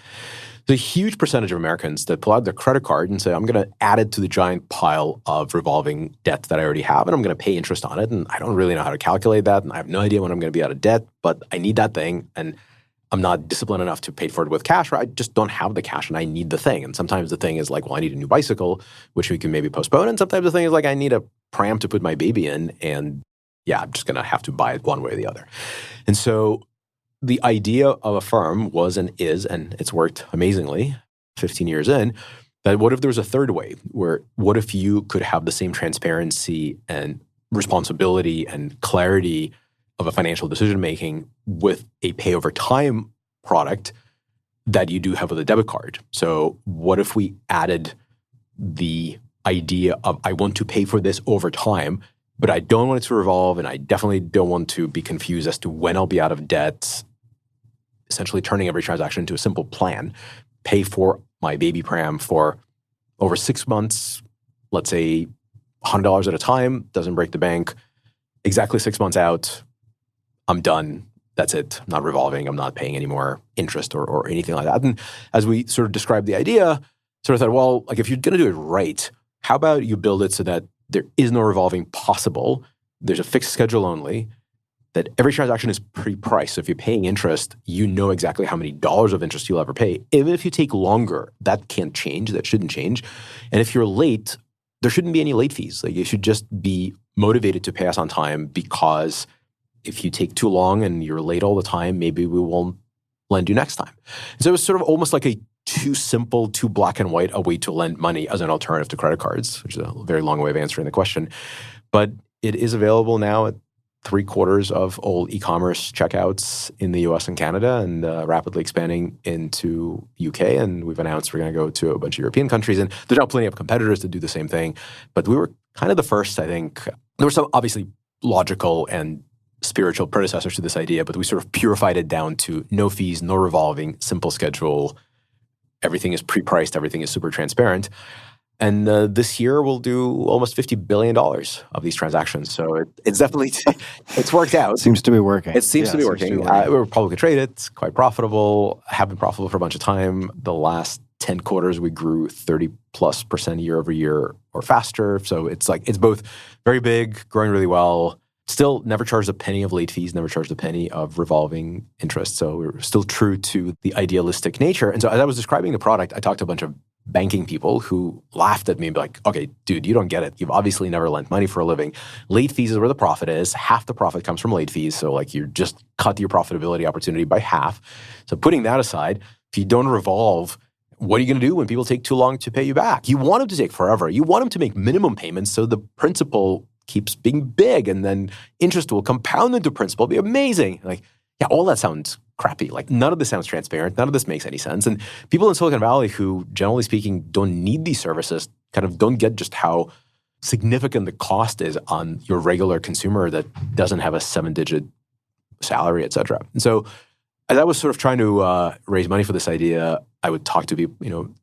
There's a huge percentage of Americans that pull out their credit card and say, I'm going to add it to the giant pile of revolving debt that I already have, and I'm going to pay interest on it, and I don't really know how to calculate that, and I have no idea when I'm going to be out of debt, but I need that thing, and I'm not disciplined enough to pay for it with cash, or I just don't have the cash and I need the thing. And sometimes the thing is like, well, I need a new bicycle, which we can maybe postpone. And sometimes the thing is like, I need a pram to put my baby in. And yeah, I'm just going to have to buy it one way or the other. And so the idea of Affirm was and is, and it's worked amazingly 15 years in, that what if there was a third way, where what if you could have the same transparency and responsibility and clarity of a financial decision-making with a pay over time product that you do have with a debit card. So what if we added the idea of, I want to pay for this over time, but I don't want it to revolve, and I definitely don't want to be confused as to when I'll be out of debt, essentially turning every transaction into a simple plan. Pay for my baby pram for over 6 months, let's say $100 at a time, doesn't break the bank, exactly 6 months out, I'm done. That's it. I'm not revolving. I'm not paying any more interest or anything like that. And as we sort of described the idea, sort of thought, well, like if you're going to do it right, how about you build it so that there is no revolving possible? There's a fixed schedule only, that every transaction is pre-priced. So if you're paying interest, you know exactly how many dollars of interest you'll ever pay. Even if you take longer, that can't change. That shouldn't change. And if you're late, there shouldn't be any late fees. Like you should just be motivated to pay us on time, because if you take too long and you're late all the time, maybe we won't lend you next time. And so it was sort of almost like a too simple, too black and white a way to lend money as an alternative to credit cards, which is a very long way of answering the question. But it is available now at 3/4 of all e-commerce checkouts in the US and Canada, and rapidly expanding into UK. And we've announced we're going to go to a bunch of European countries. And there's now plenty of competitors to do the same thing. But we were kind of the first, I think. There were some obviously logical and spiritual predecessors to this idea, but we sort of purified it down to no fees, no revolving, simple schedule. Everything is pre-priced. Everything is super transparent. And this year we'll do almost $50 billion of these transactions. So it's definitely, it's worked out. Seems to be working. It seems to be working. We're publicly traded, quite profitable, have been profitable for a bunch of time. The last 10 quarters, we grew 30+% year over year or faster. So it's both very big, growing really well. Still never charged a penny of late fees, never charged a penny of revolving interest. So we're still true to the idealistic nature. And so as I was describing the product, I talked to a bunch of banking people who laughed at me and be like, okay, dude, you don't get it. You've obviously never lent money for a living. Late fees is where the profit is. Half the profit comes from late fees. So like you just cut your profitability opportunity by half. So putting that aside, if you don't revolve, what are you going to do when people take too long to pay you back? You want them to take forever. You want them to make minimum payments so the principal keeps being big, and then interest will compound into principal, be amazing. Like, yeah, all that sounds crappy. Like, none of this sounds transparent. None of this makes any sense. And people in Silicon Valley who, generally speaking, don't need these services kind of don't get just how significant the cost is on your regular consumer that doesn't have a 7-digit salary, et cetera. And so as I was sort of trying to raise money for this idea, I would talk to people,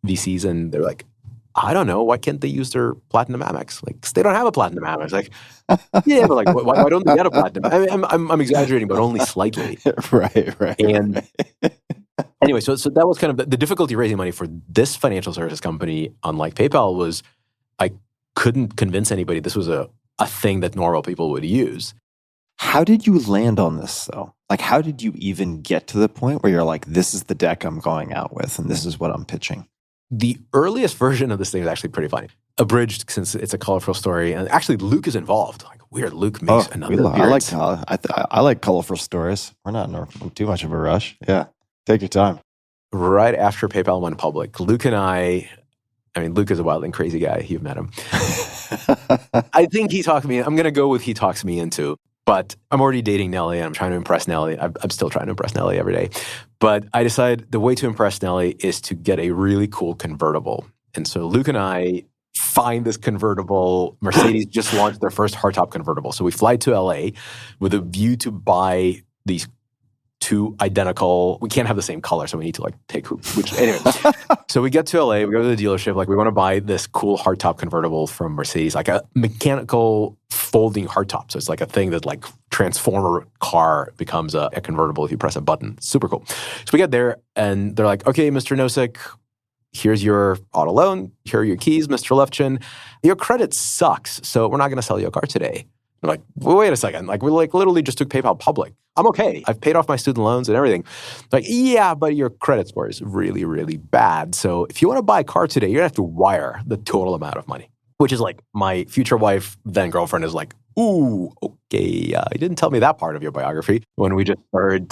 VCs, and they're like, I don't know, why can't they use their Platinum Amex? Like, 'cause they don't have a Platinum Amex. Like, yeah, but like, why don't they get a Platinum? I mean, I'm exaggerating, but only slightly. Right. And anyway, so that was kind of the difficulty raising money for this financial services company, unlike PayPal, was I couldn't convince anybody this was a thing that normal people would use. How did you land on this, though? Like, how did you even get to the point where you're like, this is the deck I'm going out with, and this is what I'm pitching? The earliest version of this thing is actually pretty funny. Abridged, since it's a colorful story. And actually, Luke is involved. Like, weird, Luke makes another appearance. I like colorful stories. We're not in too much of a rush. Yeah, take your time. Right after PayPal went public, Luke and I mean, Luke is a wild and crazy guy. You've met him. I think he talked me. I'm going to go with he talks me into. But I'm already dating Nelly, and I'm trying to impress Nelly. I'm still trying to impress Nelly every day. But I decided the way to impress Nelly is to get a really cool convertible. And so Luke and I find this convertible. Mercedes just launched their first hardtop convertible. So we fly to LA with a view to buy these two identical. We can't have the same color, so we need to like pick which. Anyway, so we get to LA, we go to the dealership, like we want to buy this cool hardtop convertible from Mercedes, like a mechanical folding hardtop. So it's like a thing that like transformer car becomes a convertible if you press a button. Super cool. So we get there and they're like, okay, Mr. Nosek, here's your auto loan. Here are your keys, Mr. Levchin. Your credit sucks, so we're not going to sell you a car today. I'm like, well, wait a second. Like, we like literally just took PayPal public. I'm okay. I've paid off my student loans and everything. Like, yeah, but your credit score is really, really bad. So if you want to buy a car today, you're going to have to wire the total amount of money. Which is like, my future wife, then girlfriend, is like, ooh, okay. You didn't tell me that part of your biography. When we just started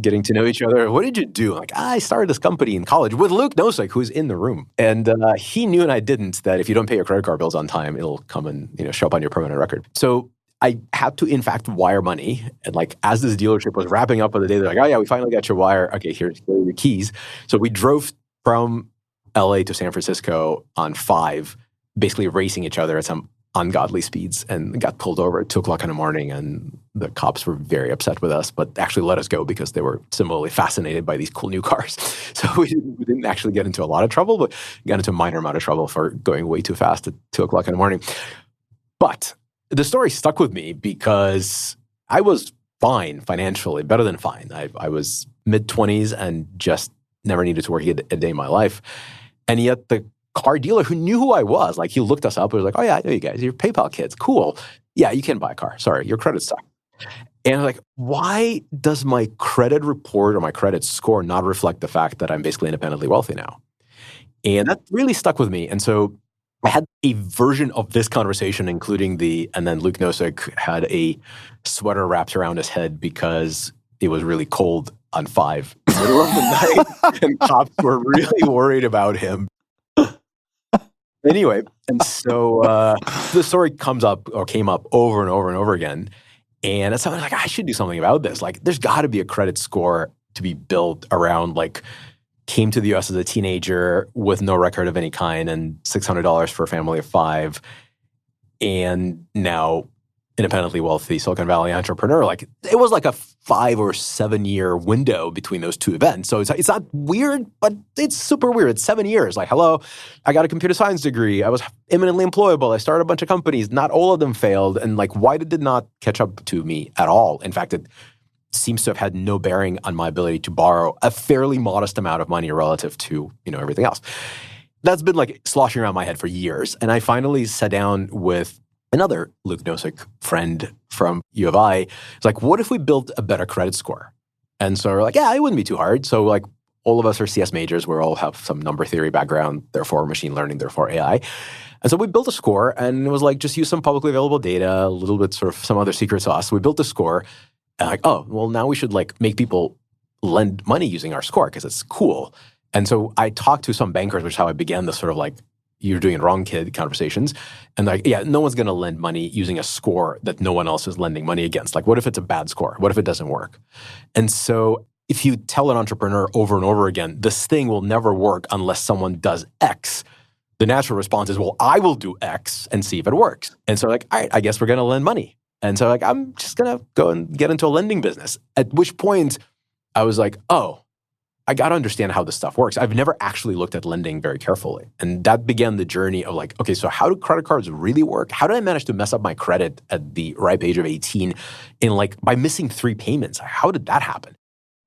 getting to know each other, what did you do? Like, I started this company in college with Luke Nosek, who's in the room. And he knew and I didn't that if you don't pay your credit card bills on time, it'll come and show up on your permanent record. So I had to, in fact, wire money. And like, as this dealership was wrapping up for the day, they're like, oh yeah, we finally got your wire. Okay, here are your keys. So we drove from LA to San Francisco on 5, basically racing each other at some ungodly speeds, and got pulled over at 2:00 in the morning. And the cops were very upset with us, but actually let us go because they were similarly fascinated by these cool new cars. So we didn't actually get into a lot of trouble, but got into a minor amount of trouble for going way too fast at 2:00 in the morning. But the story stuck with me because I was fine financially, better than fine. I was mid-20s and just never needed to work a day in my life. And yet the car dealer who knew who I was, like he looked us up and was like, oh yeah, I know you guys. You're PayPal kids. Cool. Yeah, you can buy a car. Sorry, your credit sucks. And I'm like, why does my credit report or my credit score not reflect the fact that I'm basically independently wealthy now? And that really stuck with me. And so I had a version of this conversation, including and then Luke Nosek had a sweater wrapped around his head because it was really cold on 5 in the middle of the night, and cops were really worried about him. Anyway, and so the story came up over and over and over again. And it's something like, I should do something about this. Like, there's got to be a credit score to be built around, like, came to the U.S. as a teenager with no record of any kind and $600 for a family of 5, and now independently wealthy Silicon Valley entrepreneur. Like, it was like a 5 or 7 year window between those two events. So it's not weird, but it's super weird. It's 7 years. Like, hello, I got a computer science degree. I was eminently employable. I started a bunch of companies. Not all of them failed. And like, why did it not catch up to me at all? In fact, it seems to have had no bearing on my ability to borrow a fairly modest amount of money relative to, everything else. That's been like sloshing around my head for years. And I finally sat down with another Luke Nosek friend from U of I. It's like, what if we built a better credit score? And so we're like, yeah, it wouldn't be too hard. So like, all of us are CS majors. We all have some number theory background, therefore machine learning, therefore AI. And so we built a score, and it was like, just use some publicly available data, a little bit sort of some other secret sauce. We built a score. And like, oh, well, now we should like make people lend money using our score because it's cool. And so I talked to some bankers, which is how I began this sort of like you're doing it wrong, kid conversations. And like, yeah, no one's going to lend money using a score that no one else is lending money against. Like, what if it's a bad score? What if it doesn't work? And so if you tell an entrepreneur over and over again, this thing will never work unless someone does X, the natural response is, well, I will do X and see if it works. And so like, all right, I guess we're going to lend money. And so like, I'm just going to go and get into a lending business. At which point I was like, oh, I got to understand how this stuff works. I've never actually looked at lending very carefully. And that began the journey of like, okay, so how do credit cards really work? How did I manage to mess up my credit at the ripe age of 18 in like by missing 3 payments? How did that happen?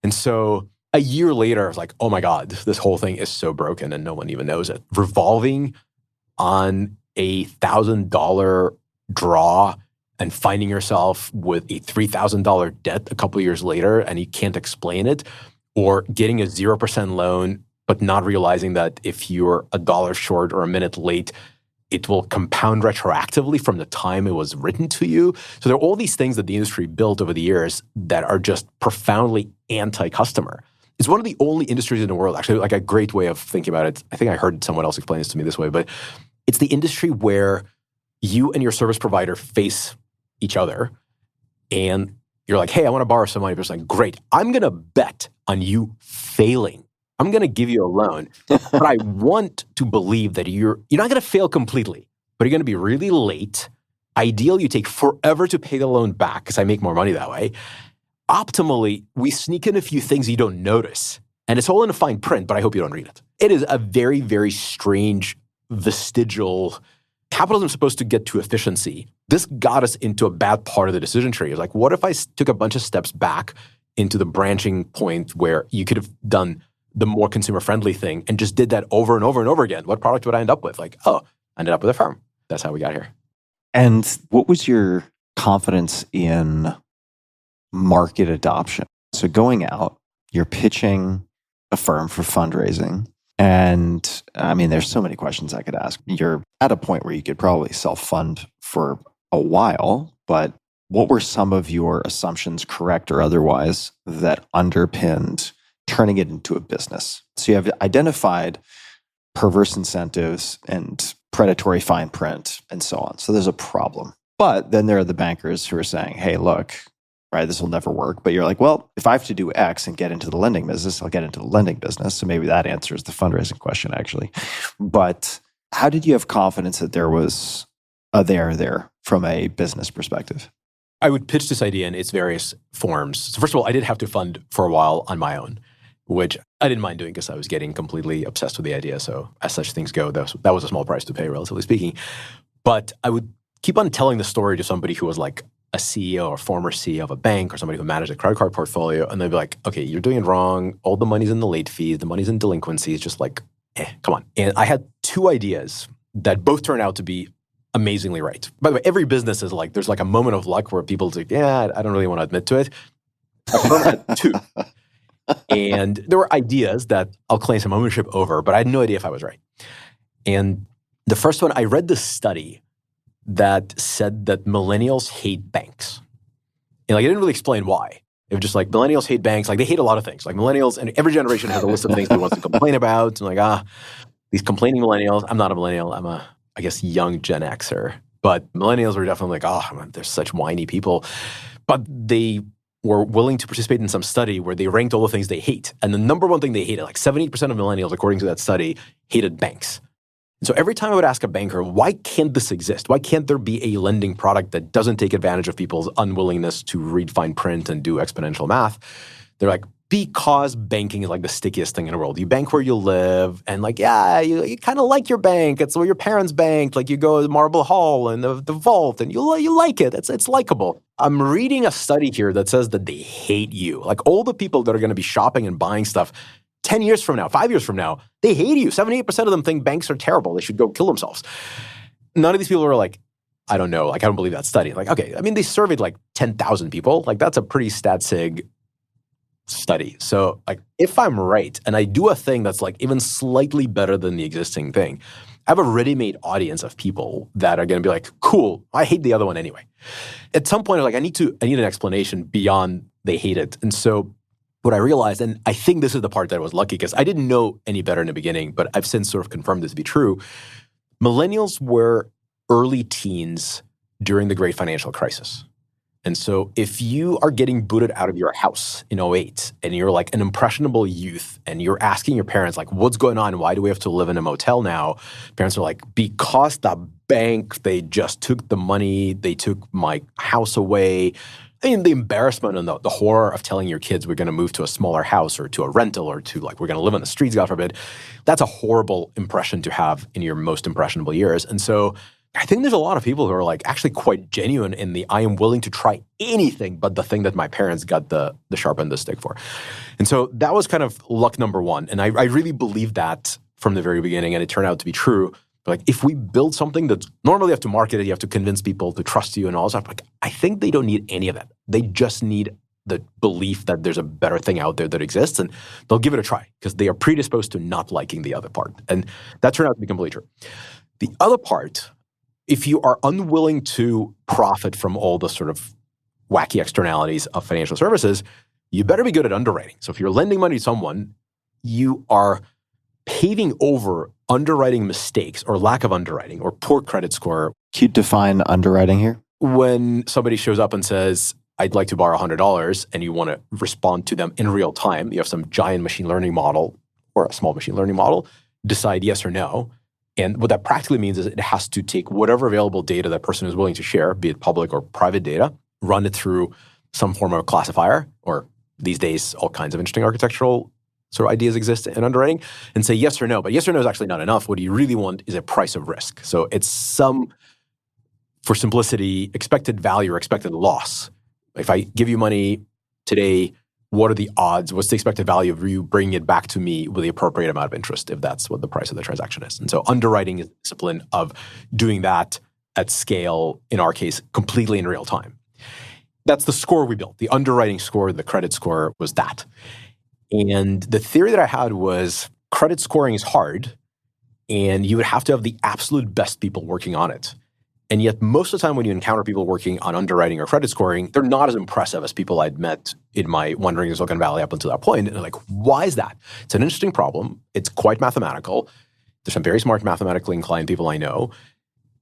And so a year later, I was like, oh my God, this whole thing is so broken and no one even knows it. Revolving on a $1,000 draw and finding yourself with a $3,000 debt a couple of years later and you can't explain it, or getting a 0% loan, but not realizing that if you're $1 short or a minute late, it will compound retroactively from the time it was written to you. So there are all these things that the industry built over the years that are just profoundly anti-customer. It's one of the only industries in the world, actually, like a great way of thinking about it. I think I heard someone else explain this to me this way, but it's the industry where you and your service provider face each other and you're like, hey, I want to borrow some money. It's like, great, I'm going to bet on you failing. I'm going to give you a loan, but I want to believe that you're not going to fail completely, but you're going to be really late. Ideally, you take forever to pay the loan back because I make more money that way. Optimally, we sneak in a few things you don't notice, and it's all in a fine print, but I hope you don't read it. It is a very, very strange, vestigial. Capitalism is supposed to get to efficiency. This got us into a bad part of the decision tree. It's like, what if I took a bunch of steps back into the branching point where you could have done the more consumer-friendly thing and just did that over and over and over again? What product would I end up with? Like, oh, I ended up with Affirm. That's how we got here. And what was your confidence in market adoption? So going out, you're pitching Affirm for fundraising. And I mean, there's so many questions I could ask. You're at a point where you could probably self-fund for a while, but what were some of your assumptions, correct or otherwise, that underpinned turning it into a business? So you have identified perverse incentives and predatory fine print and so on. So there's a problem. But then there are the bankers who are saying, hey, look, right, this will never work. But you're like, well, if I have to do X and get into the lending business, I'll get into the lending business. So maybe that answers the fundraising question, actually. But how did you have confidence that there was a there from a business perspective? I would pitch this idea in its various forms. So first of all, I did have to fund for a while on my own, which I didn't mind doing because I was getting completely obsessed with the idea. So as such things go, that was a small price to pay, relatively speaking. But I would keep on telling the story to somebody who was like a CEO or former CEO of a bank or somebody who managed a credit card portfolio, and they'd be like, okay, you're doing it wrong. All the money's in the late fees. The money's in delinquencies. Just like, come on. And I had 2 ideas that both turned out to be amazingly right. By the way, every business is like, there's like a moment of luck where people say, yeah, I don't really want to admit to it. Affirm had 2. And there were ideas that I'll claim some ownership over, but I had no idea if I was right. And the first one, I read this study that said that millennials hate banks. And like, it didn't really explain why. It was just like, millennials hate banks. Like, they hate a lot of things. Like, millennials, and every generation has a list of things they want to complain about. And like, these complaining millennials. I'm not a millennial. I'm a, I guess, young Gen Xer. But millennials were definitely like, they're such whiny people. But they were willing to participate in some study where they ranked all the things they hate. And the number one thing they hated, like 70% of millennials, according to that study, hated banks. So every time I would ask a banker, why can't this exist? Why can't there be a lending product that doesn't take advantage of people's unwillingness to read fine print and do exponential math? They're like, because banking is like the stickiest thing in the world. You bank where you live, and like, yeah, you kind of like your bank. It's where your parents banked. Like, you go to Marble Hall and the vault, and you like it. It's likable. I'm reading a study here that says that they hate you. Like, all the people that are going to be shopping and buying stuff 10 years from now, 5 years from now, they hate you. 78% of them think banks are terrible. They should go kill themselves. None of these people are like, I don't know. Like, I don't believe that study. Like, okay, I mean, they surveyed like 10,000 people. Like, that's a pretty stat-sig study. So like, if I'm right and I do a thing that's like even slightly better than the existing thing, I have a ready-made audience of people that are going to be like, cool, I hate the other one anyway. At some point, I'm like, I need an explanation beyond they hate it. And so what I realized, and I think this is the part that I was lucky because I didn't know any better in the beginning, but I've since sort of confirmed this to be true, Millennials were early teens during the great financial crisis. And so if you are getting booted out of your house in '08 and you're like an impressionable youth and you're asking your parents like, what's going on? Why do we have to live in a motel now? Parents are like, because the bank, they just took the money, they took my house away. I mean, the embarrassment and the horror of telling your kids we're going to move to a smaller house or to a rental or to like, we're going to live on the streets, God forbid. That's a horrible impression to have in your most impressionable years. And so I think there's a lot of people who are like actually quite genuine in the I am willing to try anything but the thing that my parents got the sharp end of the stick for. And so that was kind of luck number one. And I really believed that from the very beginning, and it turned out to be true. But like if we build something that normally you have to market it, you have to convince people to trust you and all that stuff, like I think they don't need any of that. They just need the belief that there's a better thing out there that exists, and they'll give it a try because they are predisposed to not liking the other part. And that turned out to be completely true. The other part, if you are unwilling to profit from all the sort of wacky externalities of financial services, you better be good at underwriting. So if you're lending money to someone, you are paving over underwriting mistakes or lack of underwriting or poor credit score. Can you define underwriting here? When somebody shows up and says, I'd like to borrow $100 and you want to respond to them in real time, you have some giant machine learning model or a small machine learning model, decide yes or no. And what that practically means is it has to take whatever available data that person is willing to share, be it public or private data, run it through some form of a classifier, or these days, all kinds of interesting architectural sort of ideas exist in underwriting, and say yes or no. But yes or no is actually not enough. What you really want is a price of risk. So it's some, for simplicity, expected value or expected loss. If I give you money today, what are the odds? What's the expected value of you bringing it back to me with the appropriate amount of interest if that's what the price of the transaction is? And so underwriting is the discipline of doing that at scale, in our case, completely in real time. That's the score we built. The underwriting score, the credit score was that. And the theory that I had was credit scoring is hard and you would have to have the absolute best people working on it. And yet, most of the time when you encounter people working on underwriting or credit scoring, they're not as impressive as people I'd met in my wandering in Silicon Valley up until that point. And they're like, why is that? It's an interesting problem. It's quite mathematical. There's some very smart mathematically inclined people I know.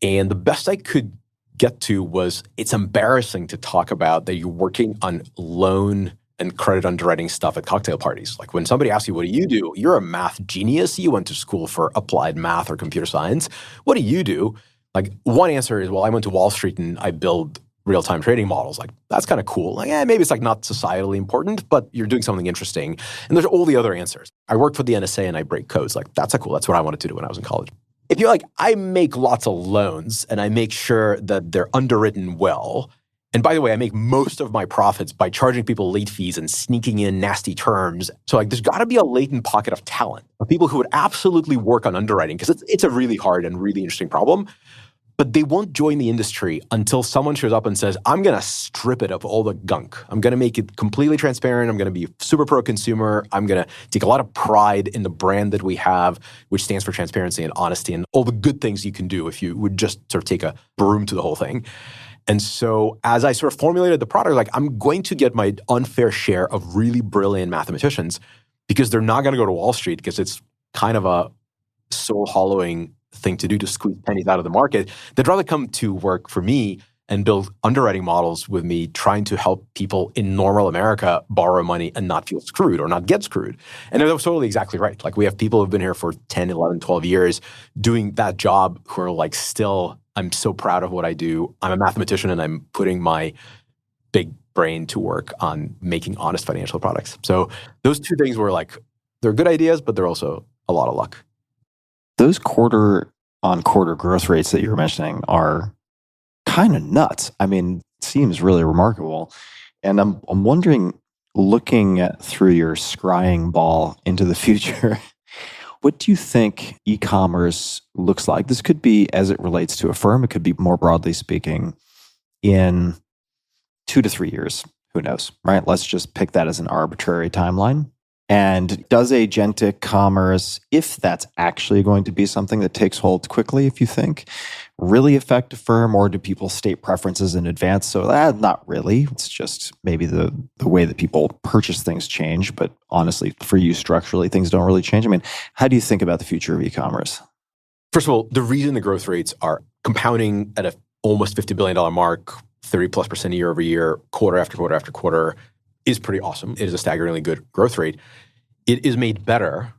And the best I could get to was it's embarrassing to talk about that you're working on loan and credit underwriting stuff at cocktail parties. Like when somebody asks you, what do? You're a math genius. You went to school for applied math or computer science. What do you do? Like one answer is, well, I went to Wall Street and I build real-time trading models. Like that's kind of cool. Like, maybe it's like not societally important, but you're doing something interesting. And there's all the other answers. I work for the NSA and I break codes. Like that's cool. That's what I wanted to do when I was in college. If you're like, I make lots of loans and I make sure that they're underwritten well. And by the way, I make most of my profits by charging people late fees and sneaking in nasty terms. So like, there's got to be a latent pocket of talent of people who would absolutely work on underwriting because it's a really hard and really interesting problem. But they won't join the industry until someone shows up and says, I'm going to strip it of all the gunk. I'm going to make it completely transparent. I'm going to be super pro-consumer. I'm going to take a lot of pride in the brand that we have, which stands for transparency and honesty and all the good things you can do if you would just sort of take a broom to the whole thing. And so as I sort of formulated the product, like I'm going to get my unfair share of really brilliant mathematicians because they're not going to go to Wall Street because it's kind of a soul-hollowing thing to do to squeeze pennies out of the market. They'd rather come to work for me and build underwriting models with me, trying to help people in normal America borrow money and not feel screwed or not get screwed. And that was totally exactly right. Like we have people who've been here for 10, 11, 12 years doing that job who are like still, I'm so proud of what I do. I'm a mathematician and I'm putting my big brain to work on making honest financial products. So those two things were like, they're good ideas, but they're also a lot of luck. Those quarter-on-quarter growth rates that you were mentioning are kind of nuts. I mean, it seems really remarkable. And I'm wondering, looking through your scrying ball into the future, what do you think e-commerce looks like? This could be as it relates to Affirm. It could be more broadly speaking in 2 to 3 years. Who knows, right? Let's just pick that as an arbitrary timeline. And does agentic commerce, if that's actually going to be something that takes hold quickly, if you think, really affect Affirm, or do people state preferences in advance? So not really. It's just maybe the way that people purchase things change. But honestly, for you structurally, things don't really change. I mean, how do you think about the future of e-commerce? First of all, the reason the growth rates are compounding at a almost $50 billion mark, 30+% year over year, quarter after quarter after quarter, is pretty awesome. It is a staggeringly good growth rate. It is made better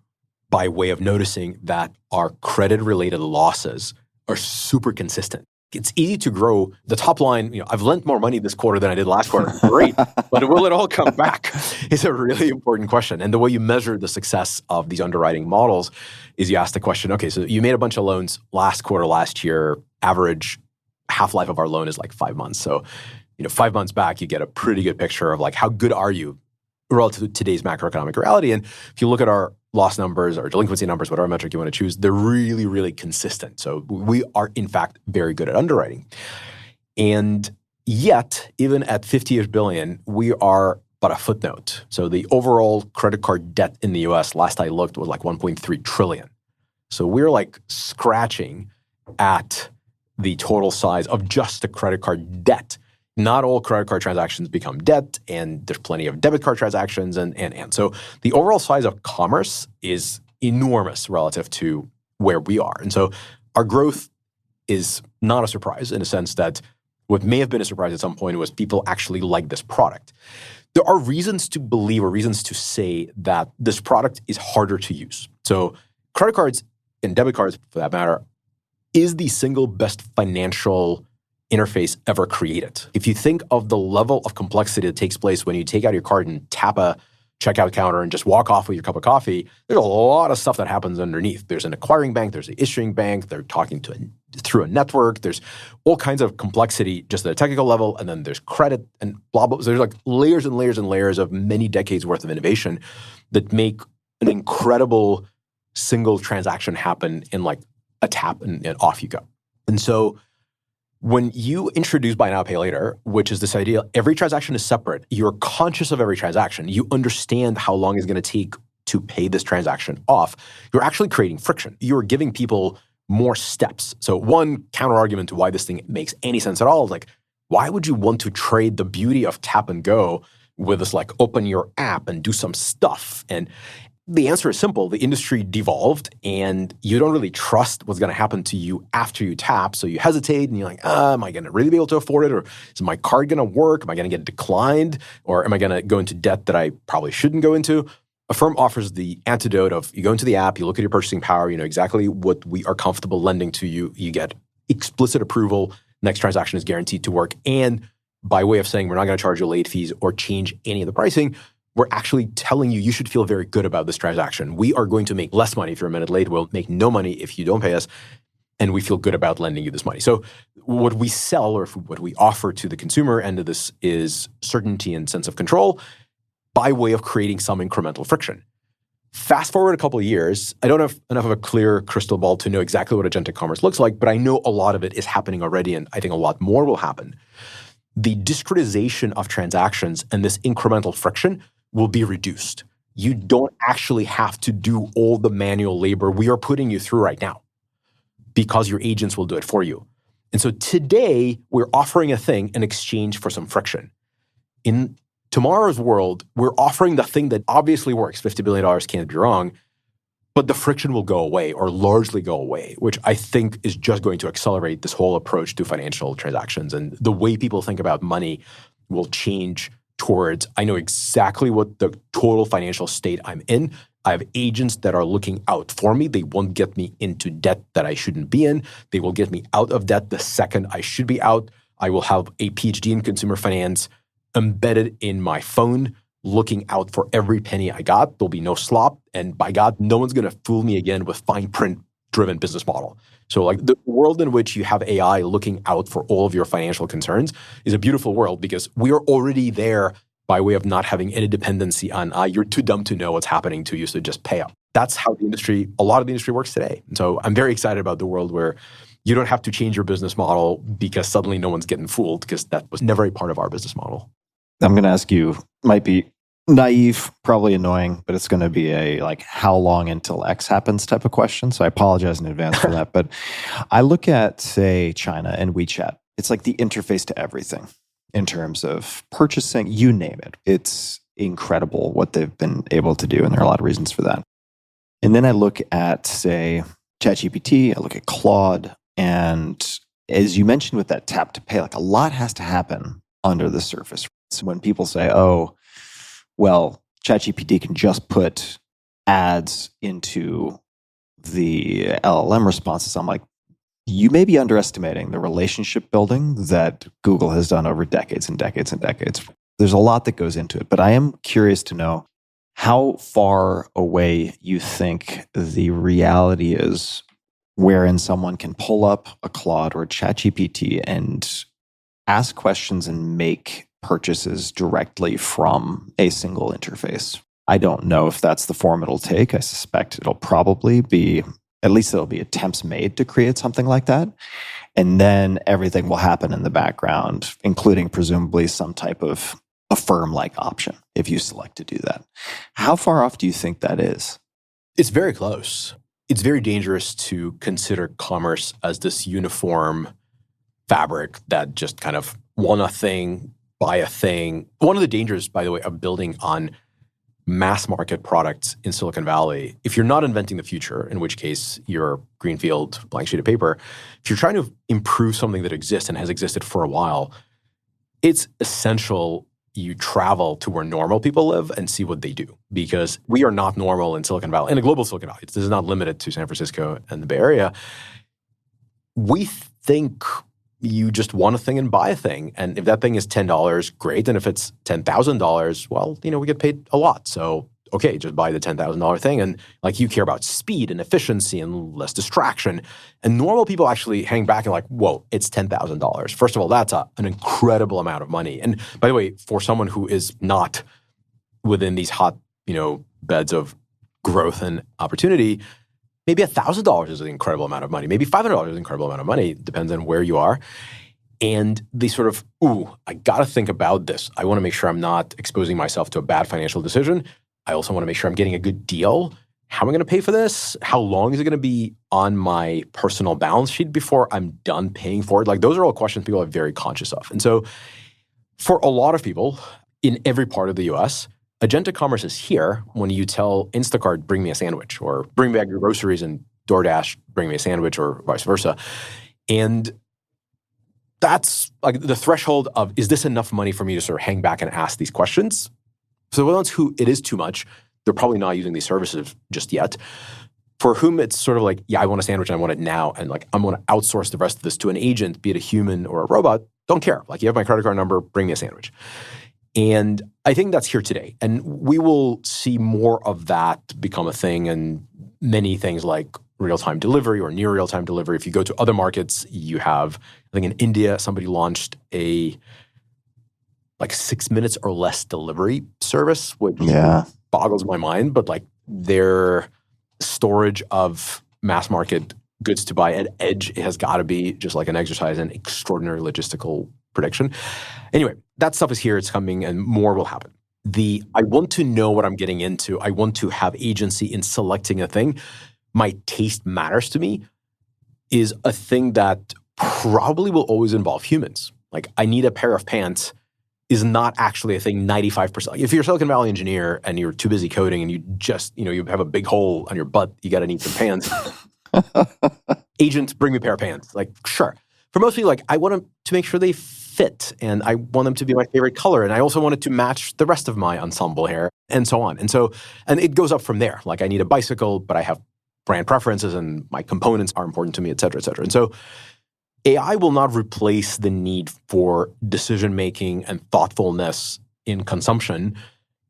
by way of noticing that our credit-related losses are super consistent. It's easy to grow the top line. I've lent more money this quarter than I did last quarter. Great. But will it all come back? It's a really important question. And the way you measure the success of these underwriting models is you ask the question, okay, so you made a bunch of loans last quarter, last year, average half-life of our loan is like 5 months. So, 5 months back, you get a pretty good picture of like, how good are you relative to today's macroeconomic reality? And if you look at our loss numbers or delinquency numbers, whatever metric you want to choose, they're really, really consistent. So we are, in fact, very good at underwriting. And yet, even at 50-ish billion, we are but a footnote. So the overall credit card debt in the US, last I looked, was like 1.3 trillion. So we're like scratching at the total size of just the credit card debt. Not all credit card transactions become debt, and there's plenty of debit card transactions. And so the overall size of commerce is enormous relative to where we are. And so our growth is not a surprise in a sense that what may have been a surprise at some point was people actually like this product. There are reasons to believe or reasons to say that this product is harder to use. So credit cards and debit cards, for that matter, is the single best financial interface ever created. If you think of the level of complexity that takes place when you take out your card and tap a checkout counter and just walk off with your cup of coffee, there's a lot of stuff that happens underneath. There's an acquiring bank, there's an issuing bank, they're talking through a network, there's all kinds of complexity just at a technical level, and then there's credit and blah, blah. So there's like layers and layers and layers of many decades worth of innovation that make an incredible single transaction happen in like a tap and off you go. And so when you introduce buy now, pay later, which is this idea, every transaction is separate. You're conscious of every transaction. You understand how long it's going to take to pay this transaction off. You're actually creating friction. You're giving people more steps. So one counter argument to why this thing makes any sense at all is like, why would you want to trade the beauty of tap and go with this like open your app and do some stuff? And the answer is simple. The industry devolved and you don't really trust what's going to happen to you after you tap. So you hesitate and you're like, am I going to really be able to afford it? Or is my card going to work? Am I going to get declined? Or am I going to go into debt that I probably shouldn't go into? Affirm offers the antidote of you go into the app, you look at your purchasing power, you know exactly what we are comfortable lending to you. You get explicit approval. Next transaction is guaranteed to work. And by way of saying we're not going to charge you late fees or change any of the pricing, we're actually telling you should feel very good about this transaction. We are going to make less money if you're a minute late. We'll make no money if you don't pay us. And we feel good about lending you this money. So what we sell or what we offer to the consumer end of this is certainty and sense of control by way of creating some incremental friction. Fast forward a couple of years, I don't have enough of a clear crystal ball to know exactly what agentic commerce looks like, but I know a lot of it is happening already, and I think a lot more will happen. The discretization of transactions and this incremental friction will be reduced. You don't actually have to do all the manual labor we are putting you through right now because your agents will do it for you. And so today, we're offering a thing in exchange for some friction. In tomorrow's world, we're offering the thing that obviously works. $50 billion can't be wrong, but the friction will go away or largely go away, which I think is just going to accelerate this whole approach to financial transactions. And the way people think about money will change towards, I know exactly what the total financial state I'm in. I have agents that are looking out for me. They won't get me into debt that I shouldn't be in. They will get me out of debt the second I should be out. I will have a PhD in consumer finance embedded in my phone, looking out for every penny I got. There'll be no slop. And by God, no one's going to fool me again with fine print driven business model. So like the world in which you have AI looking out for all of your financial concerns is a beautiful world because we are already there by way of not having any dependency on, you're too dumb to know what's happening to you, so just pay up. That's how a lot of the industry works today. And so I'm very excited about the world where you don't have to change your business model because suddenly no one's getting fooled, because that was never a part of our business model. I'm going to ask you, might be naive, probably annoying, but it's going to be a like how long until X happens type of question. So I apologize in advance for that. But I look at, say, China and WeChat. It's like the interface to everything in terms of purchasing, you name it. It's incredible what they've been able to do. And there are a lot of reasons for that. And then I look at, say, ChatGPT, I look at Claude, and as you mentioned with that tap to pay, like a lot has to happen under the surface. So when people say, oh, well, ChatGPT can just put ads into the LLM responses, I'm like, you may be underestimating the relationship building that Google has done over decades and decades and decades. There's a lot that goes into it, but I am curious to know how far away you think the reality is wherein someone can pull up a Claude or a ChatGPT and ask questions and make purchases directly from a single interface. I don't know if that's the form it'll take. I suspect it'll probably be, at least there'll be attempts made to create something like that. And then everything will happen in the background, including presumably some type of Affirm-like option if you select to do that. How far off do you think that is? It's very close. It's very dangerous to consider commerce as this uniform fabric that just kind of want a thing, buy a thing. One of the dangers, by the way, of building on mass market products in Silicon Valley, if you're not inventing the future, in which case you're greenfield, blank sheet of paper, if you're trying to improve something that exists and has existed for a while, it's essential you travel to where normal people live and see what they do. Because we are not normal in Silicon Valley, in the global Silicon Valley. This is not limited to San Francisco and the Bay Area. We think you just want a thing and buy a thing. And if that thing is $10, great. And if it's $10,000, well, we get paid a lot. So, okay, just buy the $10,000 thing. And like you care about speed and efficiency and less distraction. And normal people actually hang back and like, whoa, it's $10,000. First of all, that's an incredible amount of money. And by the way, for someone who is not within these hot, beds of growth and opportunity, maybe $1,000 is an incredible amount of money. Maybe $500 is an incredible amount of money. Depends on where you are. And they sort of, I got to think about this. I want to make sure I'm not exposing myself to a bad financial decision. I also want to make sure I'm getting a good deal. How am I going to pay for this? How long is it going to be on my personal balance sheet before I'm done paying for it? Like those are all questions people are very conscious of. And so for a lot of people in every part of the US, agentic commerce is here when you tell Instacart, bring me a sandwich, or bring back your groceries, and DoorDash, bring me a sandwich, or vice versa. And that's like the threshold of, is this enough money for me to sort of hang back and ask these questions? So the ones who it is too much, they're probably not using these services just yet. For whom it's sort of like, yeah, I want a sandwich and I want it now. And like, I'm going to outsource the rest of this to an agent, be it a human or a robot. Don't care. Like, you have my credit card number, bring me a sandwich. And I think that's here today. And we will see more of that become a thing, and many things like real-time delivery or near real-time delivery. If you go to other markets, you have, I think in India, somebody launched a 6 minutes or less delivery service, which boggles my mind. But like their storage of mass market goods to buy at edge has got to be just like an exercise in extraordinary logistical prediction. Anyway, that stuff is here, it's coming, and more will happen. I want to know what I'm getting into. I want to have agency in selecting a thing. My taste matters to me is a thing that probably will always involve humans. Like, I need a pair of pants is not actually a thing 95%. If you're a Silicon Valley engineer and you're too busy coding and you just, you have a big hole on your butt, you got to need some pants. Agents, bring me a pair of pants. Like, sure. For most people, like, I want them to make sure they fit, and I want them to be my favorite color, and I also want it to match the rest of my ensemble hair, and so on. And it goes up from there. Like, I need a bicycle, but I have brand preferences, and my components are important to me, et cetera, et cetera. And so AI will not replace the need for decision-making and thoughtfulness in consumption.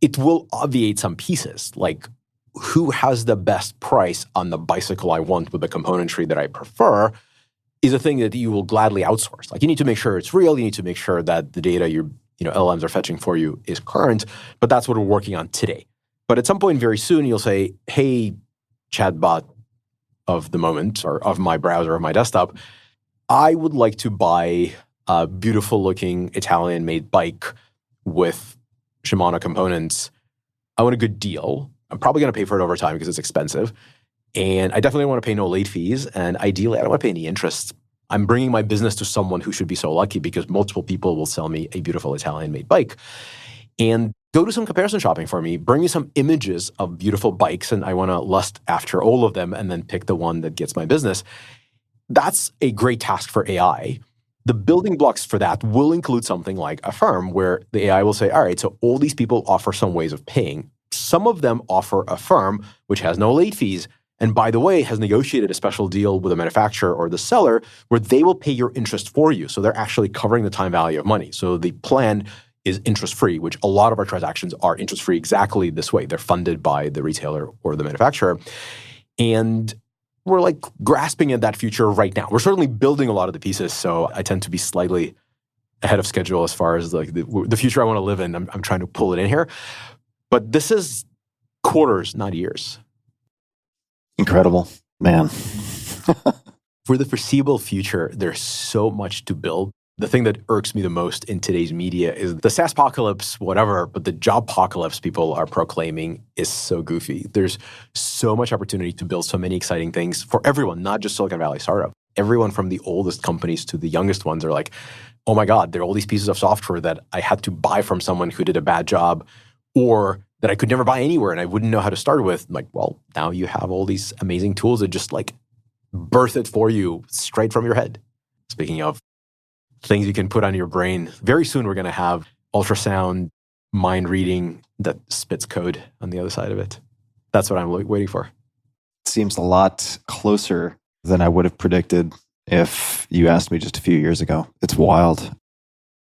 It will obviate some pieces, like who has the best price on the bicycle I want with the componentry that I prefer is a thing that you will gladly outsource. Like, you need to make sure it's real. You need to make sure that the data your LLMs are fetching for you is current, but that's what we're working on today. But at some point very soon, you'll say, hey, chatbot of the moment or of my browser or my desktop, I would like to buy a beautiful-looking Italian-made bike with Shimano components. I want a good deal. I'm probably going to pay for it over time because it's expensive. And I definitely don't want to pay no late fees. And ideally, I don't want to pay any interest. I'm bringing my business to someone who should be so lucky because multiple people will sell me a beautiful Italian-made bike. And go do some comparison shopping for me. Bring me some images of beautiful bikes, and I want to lust after all of them and then pick the one that gets my business. That's a great task for AI. The building blocks for that will include something like Affirm, where the AI will say, all right, so all these people offer some ways of paying. Some of them offer Affirm, which has no late fees, and by the way, has negotiated a special deal with the manufacturer or the seller where they will pay your interest for you. So they're actually covering the time value of money. So the plan is interest-free, which a lot of our transactions are interest-free exactly this way. They're funded by the retailer or the manufacturer. And we're like grasping at that future right now. We're certainly building a lot of the pieces. So I tend to be slightly ahead of schedule as far as like the future I want to live in. I'm trying to pull it in here. But this is quarters, not years. Incredible, man. For the foreseeable future, there's so much to build. The thing that irks me the most in today's media is the SaaSpocalypse, whatever, but the jobpocalypse people are proclaiming is so goofy. There's so much opportunity to build so many exciting things for everyone, not just Silicon Valley startup. Everyone from the oldest companies to the youngest ones are like, oh my God, there are all these pieces of software that I had to buy from someone who did a bad job or that I could never buy anywhere and I wouldn't know how to start with. I'm like, well, now you have all these amazing tools that just like birth it for you straight from your head. Speaking of things you can put on your brain, very soon we're going to have ultrasound mind reading that spits code on the other side of it. That's what I'm waiting for. It seems a lot closer than I would have predicted if you asked me just a few years ago. It's wild.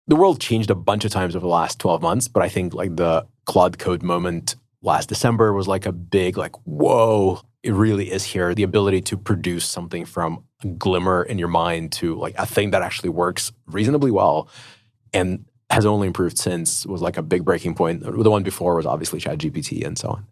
The world changed a bunch of times over the last 12 months, but I think like the Claude Code moment last December was like a big like, whoa, it really is here. The ability to produce something from a glimmer in your mind to like a thing that actually works reasonably well and has only improved since was like a big breaking point. The one before was obviously ChatGPT and so on.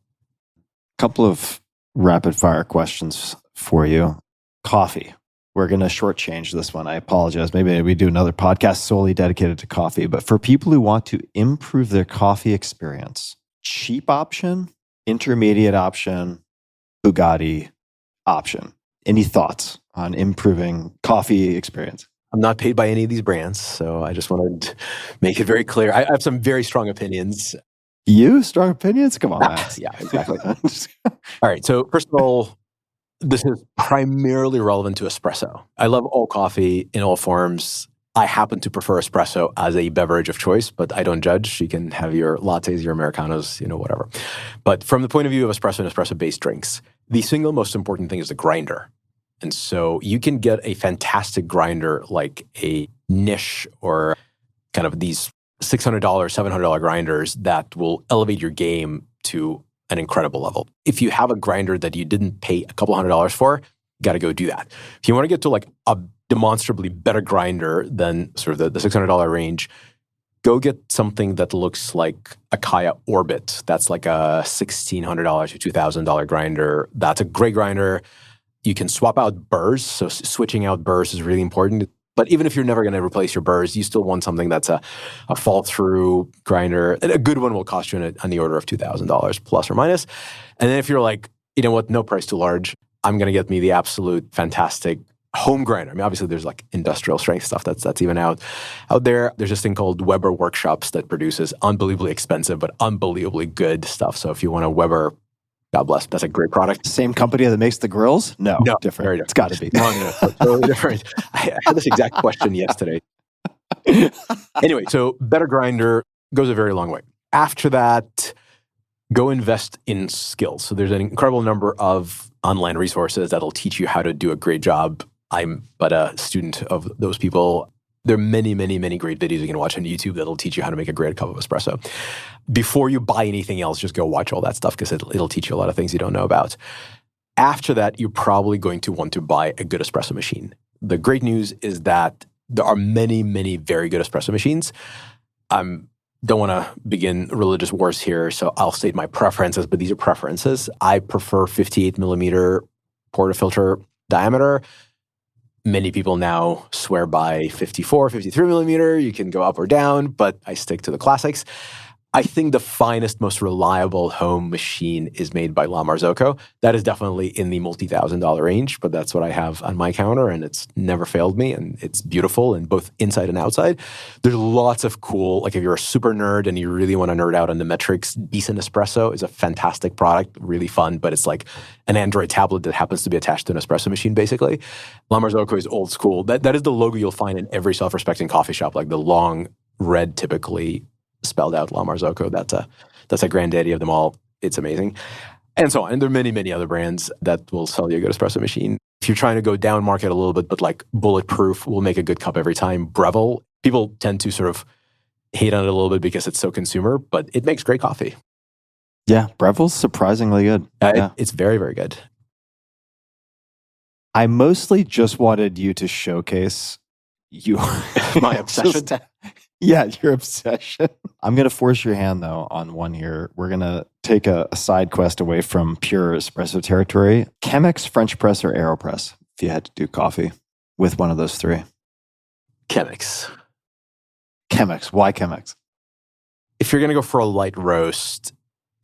Couple of rapid fire questions for you. Coffee. We're going to shortchange this one. I apologize. Maybe we do another podcast solely dedicated to coffee. But for people who want to improve their coffee experience, cheap option, intermediate option, Bugatti option. Any thoughts on improving coffee experience? I'm not paid by any of these brands, so I just wanted to make it very clear. I have some very strong opinions. You? Strong opinions? Come on, Max. Yeah, exactly. All right. So first of all, this is primarily relevant to espresso. I love all coffee in all forms. I happen to prefer espresso as a beverage of choice, but I don't judge. You can have your lattes, your Americanos, whatever. But from the point of view of espresso and espresso-based drinks, the single most important thing is the grinder. And so you can get a fantastic grinder like a niche or kind of these $600, $700 grinders that will elevate your game to an incredible level. If you have a grinder that you didn't pay a couple $100s for, you got to go do that. If you want to get to like a demonstrably better grinder than sort of the $600 range, go get something that looks like a Kaya Orbit. That's like a $1,600 to $2,000 grinder. That's a great grinder. You can swap out burrs. So switching out burrs is really important. But even if you're never going to replace your burrs, you still want something that's a fall-through grinder. And a good one will cost you on the order of $2,000 plus or minus. And then if you're like, you know what, no price too large, I'm going to get me the absolute fantastic home grinder. I mean, obviously there's like industrial strength stuff that's even out there. There's this thing called Weber Workshops that produces unbelievably expensive but unbelievably good stuff. So if you want a Weber, God bless, that's a great product. Same company that makes the grills? No, different. Very different. It's got to be. No, totally different. I had this exact question yesterday. Anyway, so better grinder goes a very long way. After that, go invest in skills. So there's an incredible number of online resources that'll teach you how to do a great job. I'm but a student of those people. There are many, many, many great videos you can watch on YouTube that'll teach you how to make a great cup of espresso. Before you buy anything else, just go watch all that stuff because it'll teach you a lot of things you don't know about. After that, you're probably going to want to buy a good espresso machine. The great news is that there are many, many very good espresso machines. Don't want to begin religious wars here, so I'll state my preferences, but these are preferences. I prefer 58 millimeter portafilter diameter. Many people now swear by 54, 53 millimeter. You can go up or down, but I stick to the classics. I think the finest, most reliable home machine is made by La Marzocco. That is definitely in the multi-$1,000 range, but that's what I have on my counter, and it's never failed me, and it's beautiful in both inside and outside. There's lots of cool, like if you're a super nerd and you really want to nerd out on the metrics, Decent Espresso is a fantastic product, really fun, but it's like an Android tablet that happens to be attached to an espresso machine, basically. La Marzocco is old school. That is the logo you'll find in every self-respecting coffee shop, like the long red, typically spelled out La Marzocco. That's a granddaddy of them all. It's amazing. And so on. And there are many, many other brands that will sell you a good espresso machine. If you're trying to go down market a little bit, but like Bulletproof will make a good cup every time. Breville, people tend to sort of hate on it a little bit because it's so consumer, but it makes great coffee. Yeah, Breville's surprisingly good. Yeah. It's very, very good. I mostly just wanted you to showcase your My obsession. Yeah, your obsession. I'm going to force your hand, though, on one here. We're going to take a side quest away from pure espresso territory. Chemex, French press, or AeroPress, if you had to do coffee with one of those three. Chemex. Chemex. Why Chemex? If you're going to go for a light roast,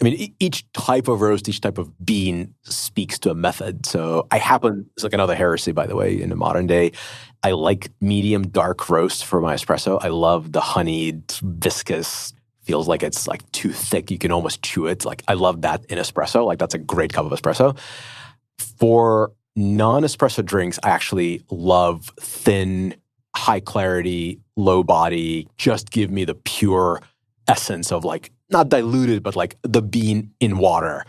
I mean, each type of roast, each type of bean speaks to a method. So it's like another heresy, by the way, in the modern day. I like medium dark roast for my espresso. I love the honeyed, viscous, feels like it's like too thick. You can almost chew it. Like I love that in espresso. Like that's a great cup of espresso. For non-espresso drinks, I actually love thin, high clarity, low body. Just give me the pure essence of like, not diluted, but like the bean in water.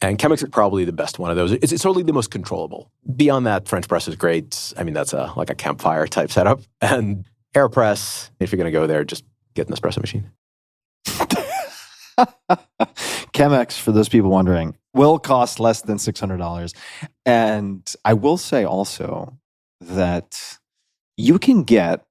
And Chemex is probably the best one of those. It's totally the most controllable. Beyond that, French press is great. I mean, that's like a campfire type setup. And AeroPress, if you're going to go there, just get an espresso machine. Chemex, for those people wondering, will cost less than $600. And I will say also that you can get,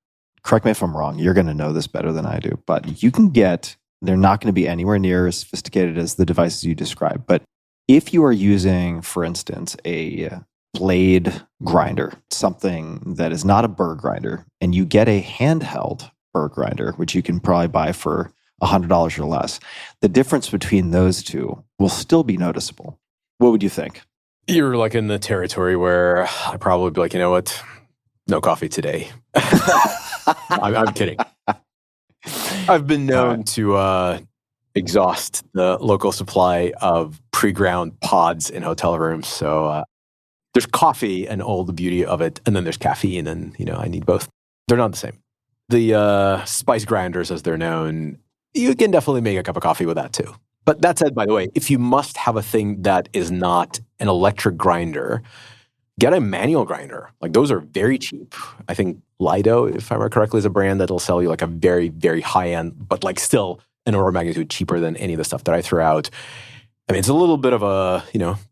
correct me if I'm wrong, you're going to know this better than I do, but you can get, they're not going to be anywhere near as sophisticated as the devices you described. But if you are using, for instance, a blade grinder, something that is not a burr grinder, and you get a handheld burr grinder, which you can probably buy for $100 or less, the difference between those two will still be noticeable. What would you think? You're like in the territory where I'd probably be like, you know what? No coffee today. I'm kidding. I've been known to exhaust the local supply of pre-ground pods in hotel rooms. So there's coffee and all the beauty of it, and then there's caffeine, and I need both. They're not the same. The spice grinders, as they're known, you can definitely make a cup of coffee with that too. But that said, by the way, if you must have a thing that is not an electric grinder, get a manual grinder. Like those are very cheap. I think Lido, if I remember correctly, is a brand that'll sell you like a very, very high end, but like still an order of magnitude cheaper than any of the stuff that I threw out. I mean, it's a little bit of a,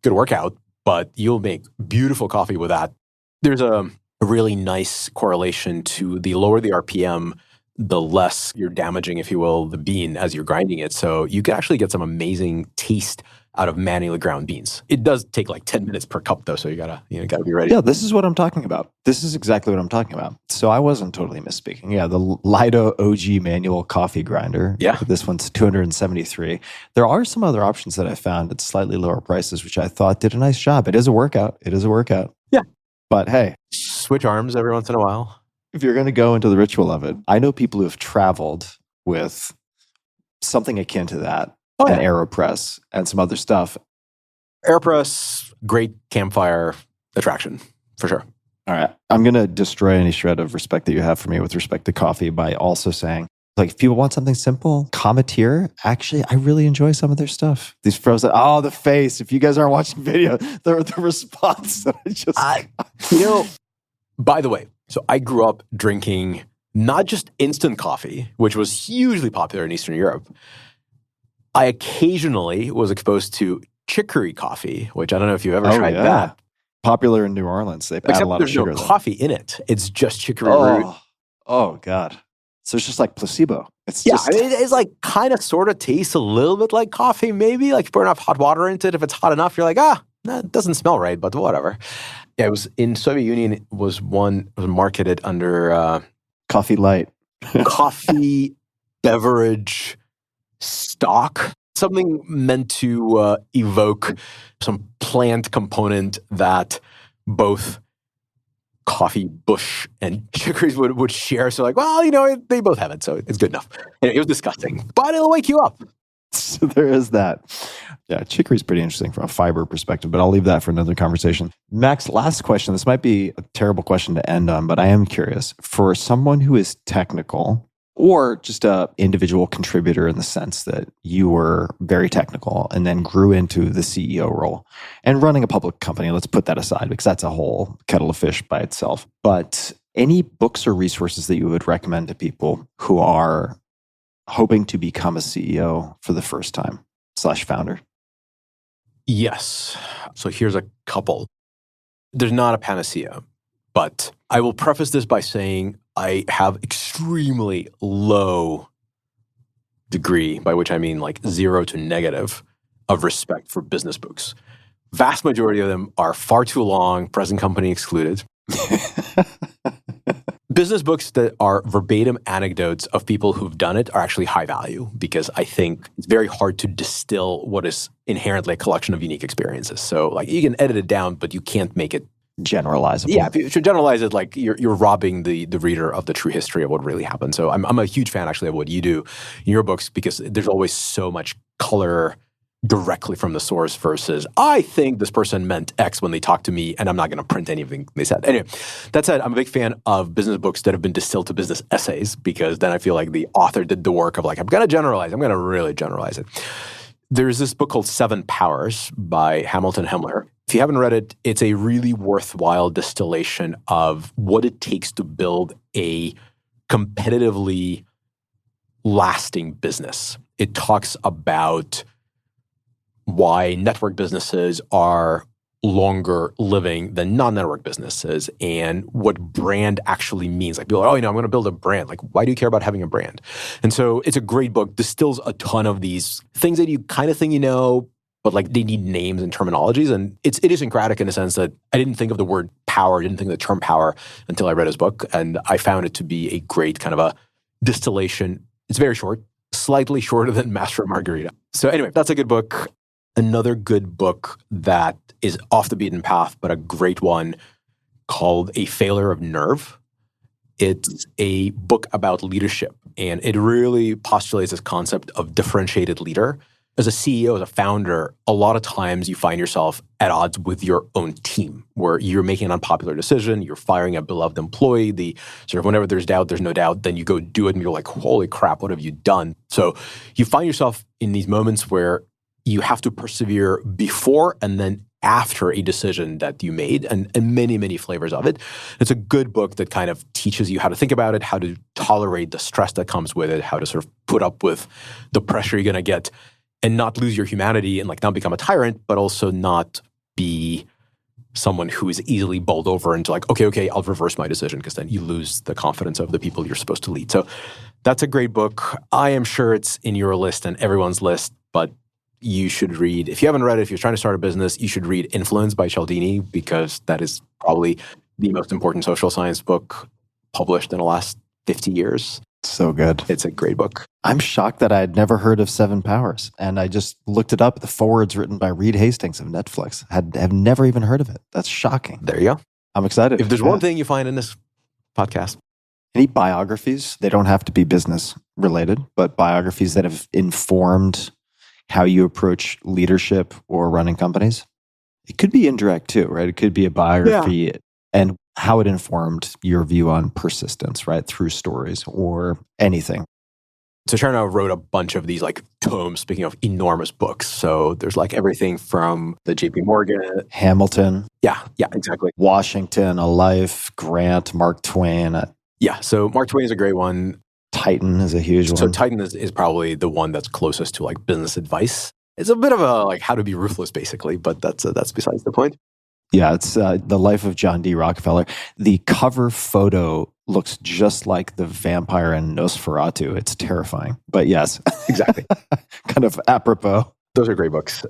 good workout, but you'll make beautiful coffee with that. There's a really nice correlation to the lower the RPM, the less you're damaging, if you will, the bean as you're grinding it. So you can actually get some amazing taste out of manually ground beans. It does take like 10 minutes per cup though, so you gotta be ready. Yeah, this is what I'm talking about. This is exactly what I'm talking about. So I wasn't totally misspeaking. Yeah, the Lido OG manual coffee grinder. Yeah. This one's $273. There are some other options that I found at slightly lower prices, which I thought did a nice job. It is a workout. Yeah. But hey, switch arms every once in a while. if you're going to go into the ritual of it, I know people who have traveled with something akin to that. An AeroPress and some other stuff. AeroPress, great campfire attraction, for sure. All right. I'm going to destroy any shred of respect that you have for me with respect to coffee by also saying, like, if people want something simple, Cometeer, actually, I really enjoy some of their stuff. These frozen, the face. If you guys aren't watching video, the response that I just... By the way, so I grew up drinking not just instant coffee, which was hugely popular in Eastern Europe. I occasionally was exposed to chicory coffee, which I don't know if you've ever tried that. Popular in New Orleans. They add a lot of sugar. There's no coffee in it. It's just chicory root. Oh, God. So it's just like placebo. It's like kind of sort of tastes a little bit like coffee, maybe. Like you pour enough hot water into it. If it's hot enough, you're like, it doesn't smell right, but whatever. Yeah, it was in Soviet Union. It was marketed under Coffee Light. coffee beverage stock, something meant to evoke some plant component that both coffee bush and chicories would share. So like, well, they both have it, so it's good enough. And it was disgusting, but it'll wake you up. So there is that. Yeah, chicory is pretty interesting from a fiber perspective, but I'll leave that for another conversation. Max, last question. This might be a terrible question to end on, but I am curious. For someone who is technical or just a individual contributor in the sense that you were very technical and then grew into the CEO role and running a public company, let's put that aside because that's a whole kettle of fish by itself. But any books or resources that you would recommend to people who are hoping to become a CEO for the first time / founder? Yes. So here's a couple. There's not a panacea, but I will preface this by saying I have extremely low degree, by which I mean like 0 to negative, of respect for business books. Vast majority of them are far too long, present company excluded. Business books that are verbatim anecdotes of people who've done it are actually high value because I think it's very hard to distill what is inherently a collection of unique experiences. So like you can edit it down, but you can't make it generalizable. Yeah, if you should generalize it, like you're robbing the reader of the true history of what really happened. So I'm a huge fan actually of what you do in your books because there's always so much color directly from the source versus I think this person meant X when they talked to me and I'm not going to print anything they said. Anyway, that said, I'm a big fan of business books that have been distilled to business essays because then I feel like the author did the work of like, I'm going to generalize. I'm going to really generalize it. There's this book called 7 Powers by Hamilton Himmler. If you haven't read it, it's a really worthwhile distillation of what it takes to build a competitively lasting business. It talks about why network businesses are longer living than non-network businesses and what brand actually means. Like people are, I'm going to build a brand. Like, why do you care about having a brand? And so it's a great book, distills a ton of these things that you kind of think you know, but like they need names and terminologies. And it's idiosyncratic in the sense that I didn't think of the word power, didn't think of the term power until I read his book. And I found it to be a great kind of a distillation. It's very short, slightly shorter than Master and Margarita. So anyway, that's a good book. Another good book that is off the beaten path, but a great one called A Failure of Nerve. It's a book about leadership, and it really postulates this concept of differentiated leader. As a CEO, as a founder, a lot of times you find yourself at odds with your own team, where you're making an unpopular decision, you're firing a beloved employee, the sort of whenever there's doubt, there's no doubt, then you go do it and you're like, holy crap, what have you done? So you find yourself in these moments where you have to persevere before and then after a decision that you made, and many, many flavors of it. It's a good book that kind of teaches you how to think about it, how to tolerate the stress that comes with it, how to sort of put up with the pressure you're going to get and not lose your humanity and like not become a tyrant, but also not be someone who is easily bowled over into like, okay, I'll reverse my decision, because then you lose the confidence of the people you're supposed to lead. So that's a great book. I am sure it's in your list and everyone's list, but you should read, if you haven't read it, if you're trying to start a business, you should read Influence by Cialdini, because that is probably the most important social science book published in the last 50 years. So good. It's a great book. I'm shocked that I had never heard of 7 Powers. And I just looked it up. The foreword's written by Reed Hastings of Netflix. Have never even heard of it. That's shocking. There you go. I'm excited. If there's one thing you find in this podcast. Any biographies? They don't have to be business related, but biographies that have informed how you approach leadership or running companies? It could be indirect too, right? It could be a biography and how it informed your view on persistence, right? Through stories or anything. So Chernow wrote a bunch of these like tomes, speaking of enormous books. So there's like everything from the JP Morgan. Hamilton. Yeah, exactly. Washington, A Life, Grant, Mark Twain. Yeah, so Mark Twain is a great one. Titan is a huge one. So Titan is probably the one that's closest to like business advice. It's a bit of a like how to be ruthless, basically, but that's besides the point. Yeah, it's The Life of John D. Rockefeller. The cover photo looks just like the vampire in Nosferatu. It's terrifying, but yes, exactly. Kind of apropos. Those are great books.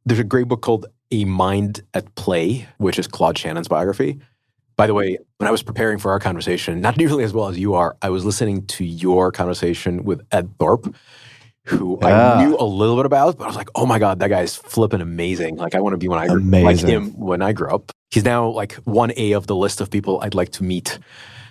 There's a great book called A Mind at Play, which is Claude Shannon's biography. By the way, when I was preparing for our conversation, not nearly as well as you are, I was listening to your conversation with Ed Thorp, who I knew a little bit about, but I was like, oh my God, that guy's flipping amazing. Like I want to be like him when I grow up. He's now like 1A of the list of people I'd like to meet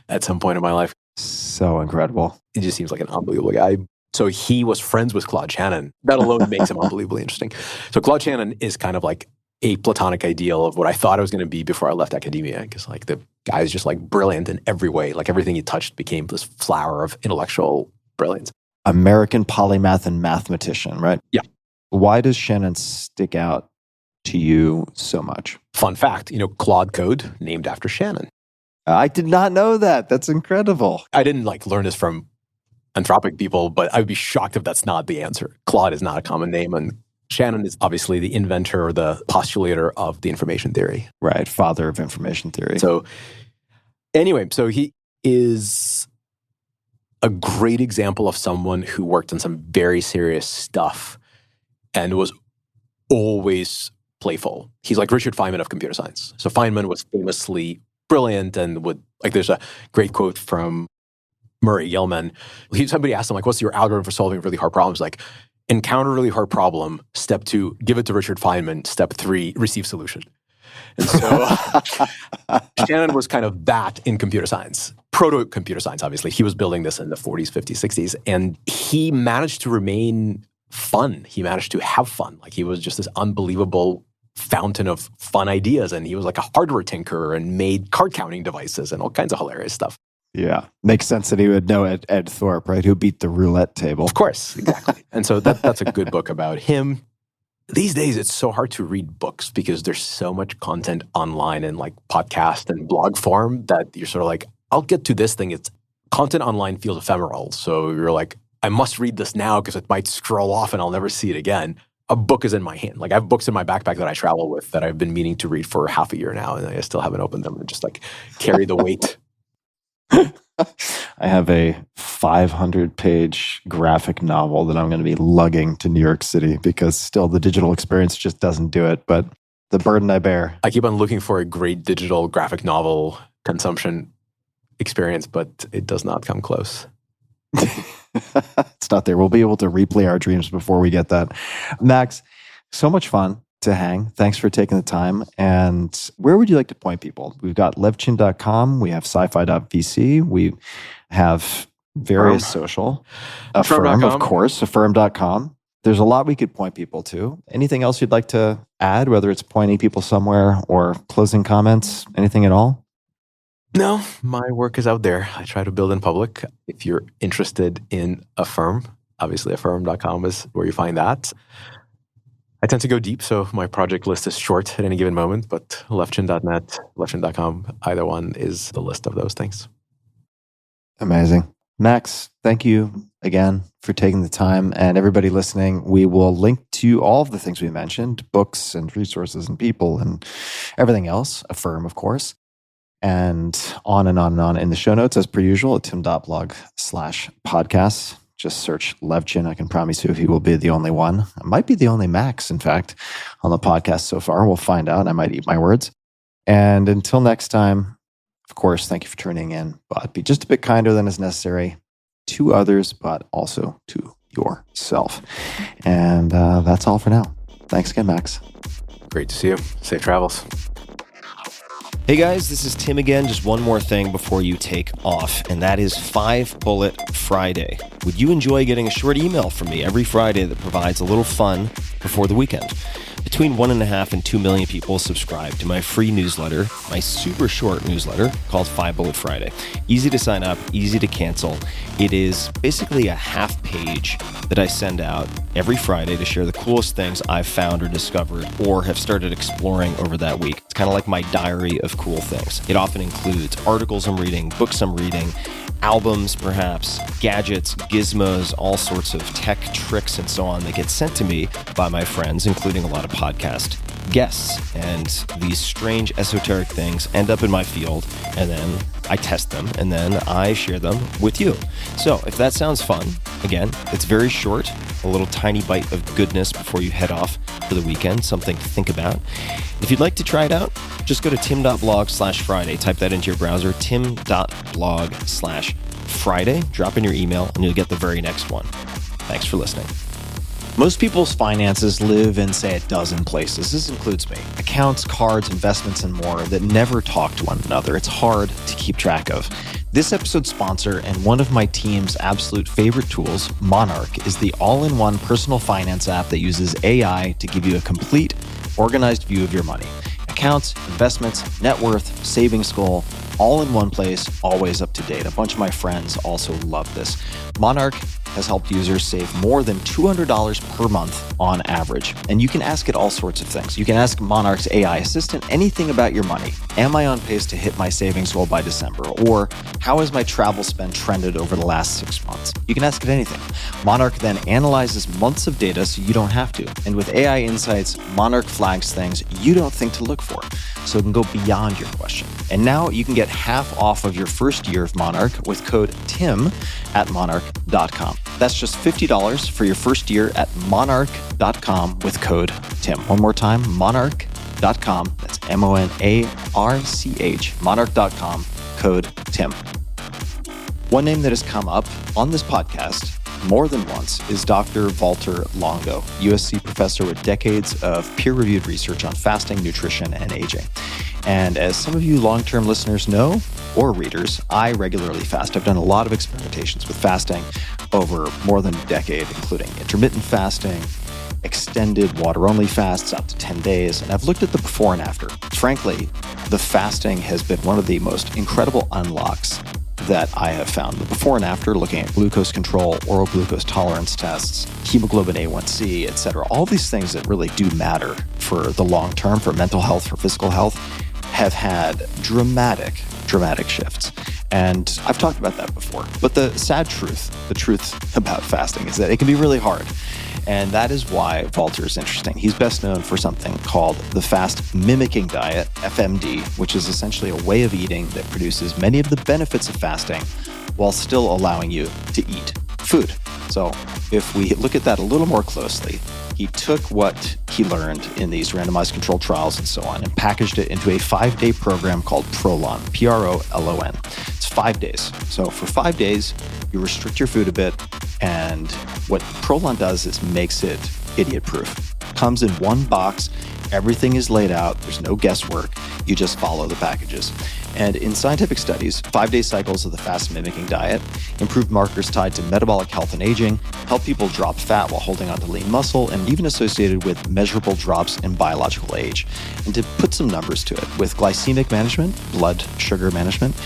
at some point in my life. So incredible. He just seems like an unbelievable guy. So he was friends with Claude Shannon. That alone makes him unbelievably interesting. So Claude Shannon is kind of like a platonic ideal of what I thought I was going to be before I left academia. Because like the guy is just like brilliant in every way. Like everything he touched became this flower of intellectual brilliance. American polymath and mathematician, right? Yeah. Why does Shannon stick out to you so much? Fun fact, Claude Code named after Shannon. I did not know that. That's incredible. I didn't like learn this from Anthropic people, but I would be shocked if that's not the answer. Claude is not a common name, and Shannon is obviously the inventor or the postulator of the information theory. Right, father of information theory. So anyway, so he is a great example of someone who worked on some very serious stuff and was always playful. He's like Richard Feynman of computer science. So Feynman was famously brilliant and would, like there's a great quote from Murray Gell-Mann. Somebody asked him, like, what's your algorithm for solving really hard problems? Like, encounter a really hard problem. Step 2, give it to Richard Feynman. Step 3, receive solution. And so Shannon was kind of that in computer science. Proto-computer science, obviously. He was building this in the 40s, 50s, 60s. And he managed to remain fun. He managed to have fun. Like, he was just this unbelievable fountain of fun ideas. And he was like a hardware tinkerer and made card counting devices and all kinds of hilarious stuff. Yeah. Makes sense that he would know Ed Thorp, right? Who beat the roulette table. Of course, exactly. And so that's a good book about him. These days, it's so hard to read books because there's so much content online and like podcast and blog form that you're sort of like, I'll get to this thing. It's content online feels ephemeral. So you're like, I must read this now because it might scroll off and I'll never see it again. A book is in my hand. Like I have books in my backpack that I travel with that I've been meaning to read for half a year now, and I still haven't opened them and just like carry the weight. I have a 500-page graphic novel that I'm going to be lugging to New York City because still the digital experience just doesn't do it. But the burden I bear. I keep on looking for a great digital graphic novel consumption experience, but it does not come close. It's not there. We'll be able to replay our dreams before we get that. Max, so much fun to hang. Thanks for taking the time. And where would you like to point people? We've got Levchin.com. We have sci-fi.vc. We have various social. Affirm, of course. Affirm.com. There's a lot we could point people to. Anything else you'd like to add, whether it's pointing people somewhere or closing comments, anything at all? No, my work is out there. I try to build in public. If you're interested in Affirm, obviously affirm.com is where you find that. I tend to go deep, so my project list is short at any given moment, but Levchin.net, Levchin.com, either one is the list of those things. Amazing. Max, thank you again for taking the time. And everybody listening, we will link to all of the things we mentioned, books and resources and people and everything else, Affirm, of course, and on and on and on in the show notes, as per usual, at tim.blog/podcasts. Just search Levchin. I can promise you he will be the only one. I might be the only Max, in fact, on the podcast so far. We'll find out. I might eat my words. And until next time, of course, thank you for tuning in. But be just a bit kinder than is necessary to others, but also to yourself. And that's all for now. Thanks again, Max. Great to see you. Safe travels. Hey guys, this is Tim again. Just one more thing before you take off, and that is 5 Bullet Friday. Would you enjoy getting a short email from me every Friday that provides a little fun before the weekend? Between 1.5 and 2 million people subscribe to my free newsletter, my super short newsletter called 5 Bullet Friday. Easy to sign up, easy to cancel. It is basically a half page that I send out every Friday to share the coolest things I've found or discovered or have started exploring over that week. It's kind of like my diary of cool things. It often includes articles I'm reading, books I'm reading, albums perhaps, gadgets, gizmos, all sorts of tech tricks and so on that get sent to me by my friends, including a lot of podcast guests. And these strange esoteric things end up in my field, and then I test them, and then I share them with you. So if that sounds fun, again, it's very short, a little tiny bite of goodness before you head off for the weekend, something to think about. If you'd like to try it out, just go to tim.blog/Friday. Type that into your browser, tim.blog/Friday. Drop in your email, and you'll get the very next one. Thanks for listening. Most people's finances live in, say, a dozen places. This includes me. Accounts, cards, investments, and more that never talk to one another. It's hard to keep track of. This episode's sponsor and one of my team's absolute favorite tools, Monarch, is the all-in-one personal finance app that uses AI to give you a complete, organized view of your money. Accounts, investments, net worth, savings goal, all in one place, always up to date. A bunch of my friends also love this. Monarch has helped users save more than $200 per month on average. And you can ask it all sorts of things. You can ask Monarch's AI assistant anything about your money. Am I on pace to hit my savings goal by December? Or how has my travel spend trended over the last 6 months? You can ask it anything. Monarch then analyzes months of data so you don't have to. And with AI insights, Monarch flags things you don't think to look for, so it can go beyond your question. And now you can get half off of your first year of Monarch with code TIM at monarch.com. That's just $50 for your first year at monarch.com with code TIM. One more time, monarch.com. That's MONARCH, monarch.com, code TIM. One name that has come up on this podcast more than once is Dr. Walter Longo, USC professor with decades of peer-reviewed research on fasting, nutrition, and aging. And as some of you long-term listeners know, or readers, I regularly fast. I've done a lot of experimentations with fasting over more than a decade, including intermittent fasting, extended water-only fasts up to 10 days, and I've looked at the before and after. Frankly, the fasting has been one of the most incredible unlocks that I have found. The before and after, looking at glucose control, oral glucose tolerance tests, hemoglobin A1C, etc., all these things that really do matter for the long term, for mental health, for physical health, have had dramatic shifts. And I've talked about that before. But the sad truth, the truth about fasting is that it can be really hard. And that is why Walter is interesting. He's best known for something called the fast mimicking diet, FMD, which is essentially a way of eating that produces many of the benefits of fasting while still allowing you to eat food. So if we look at that a little more closely, he took what he learned in these randomized controlled trials and so on and packaged it into a 5-day program called Prolon, Prolon. It's 5 days. So for 5 days, you restrict your food a bit, and what Prolon does is makes it idiot-proof. Comes in one box, everything is laid out, there's no guesswork, you just follow the packages. And in scientific studies, 5-day cycles of the fast mimicking diet improved markers tied to metabolic health and aging, help people drop fat while holding onto lean muscle, and even associated with measurable drops in biological age. And to put some numbers to it, with glycemic management, blood sugar management,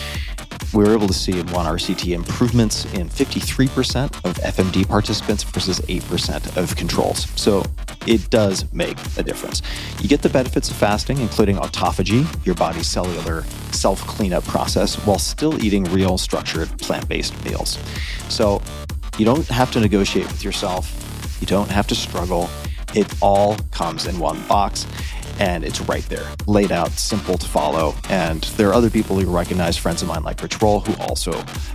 we were able to see in one RCT improvements in 53% of FMD participants versus 8% of controls. So it does make a difference. You get the benefits of fasting, including autophagy, your body's cellular self-cleanup process, while still eating real structured plant-based meals. So you don't have to negotiate with yourself. You don't have to struggle. It all comes in one box. And it's right there, laid out, simple to follow. And there are other people who recognize, friends of mine like Rich Roll, who also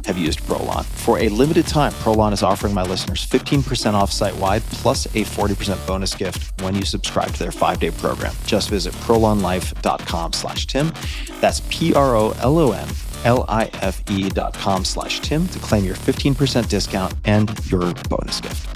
have used Prolon. For a limited time, Prolon is offering my listeners 15% off site-wide, plus a 40% bonus gift when you subscribe to their 5-day program. Just visit prolonlife.com/Tim. That's PROLONLIFE.com/Tim to claim your 15% discount and your bonus gift.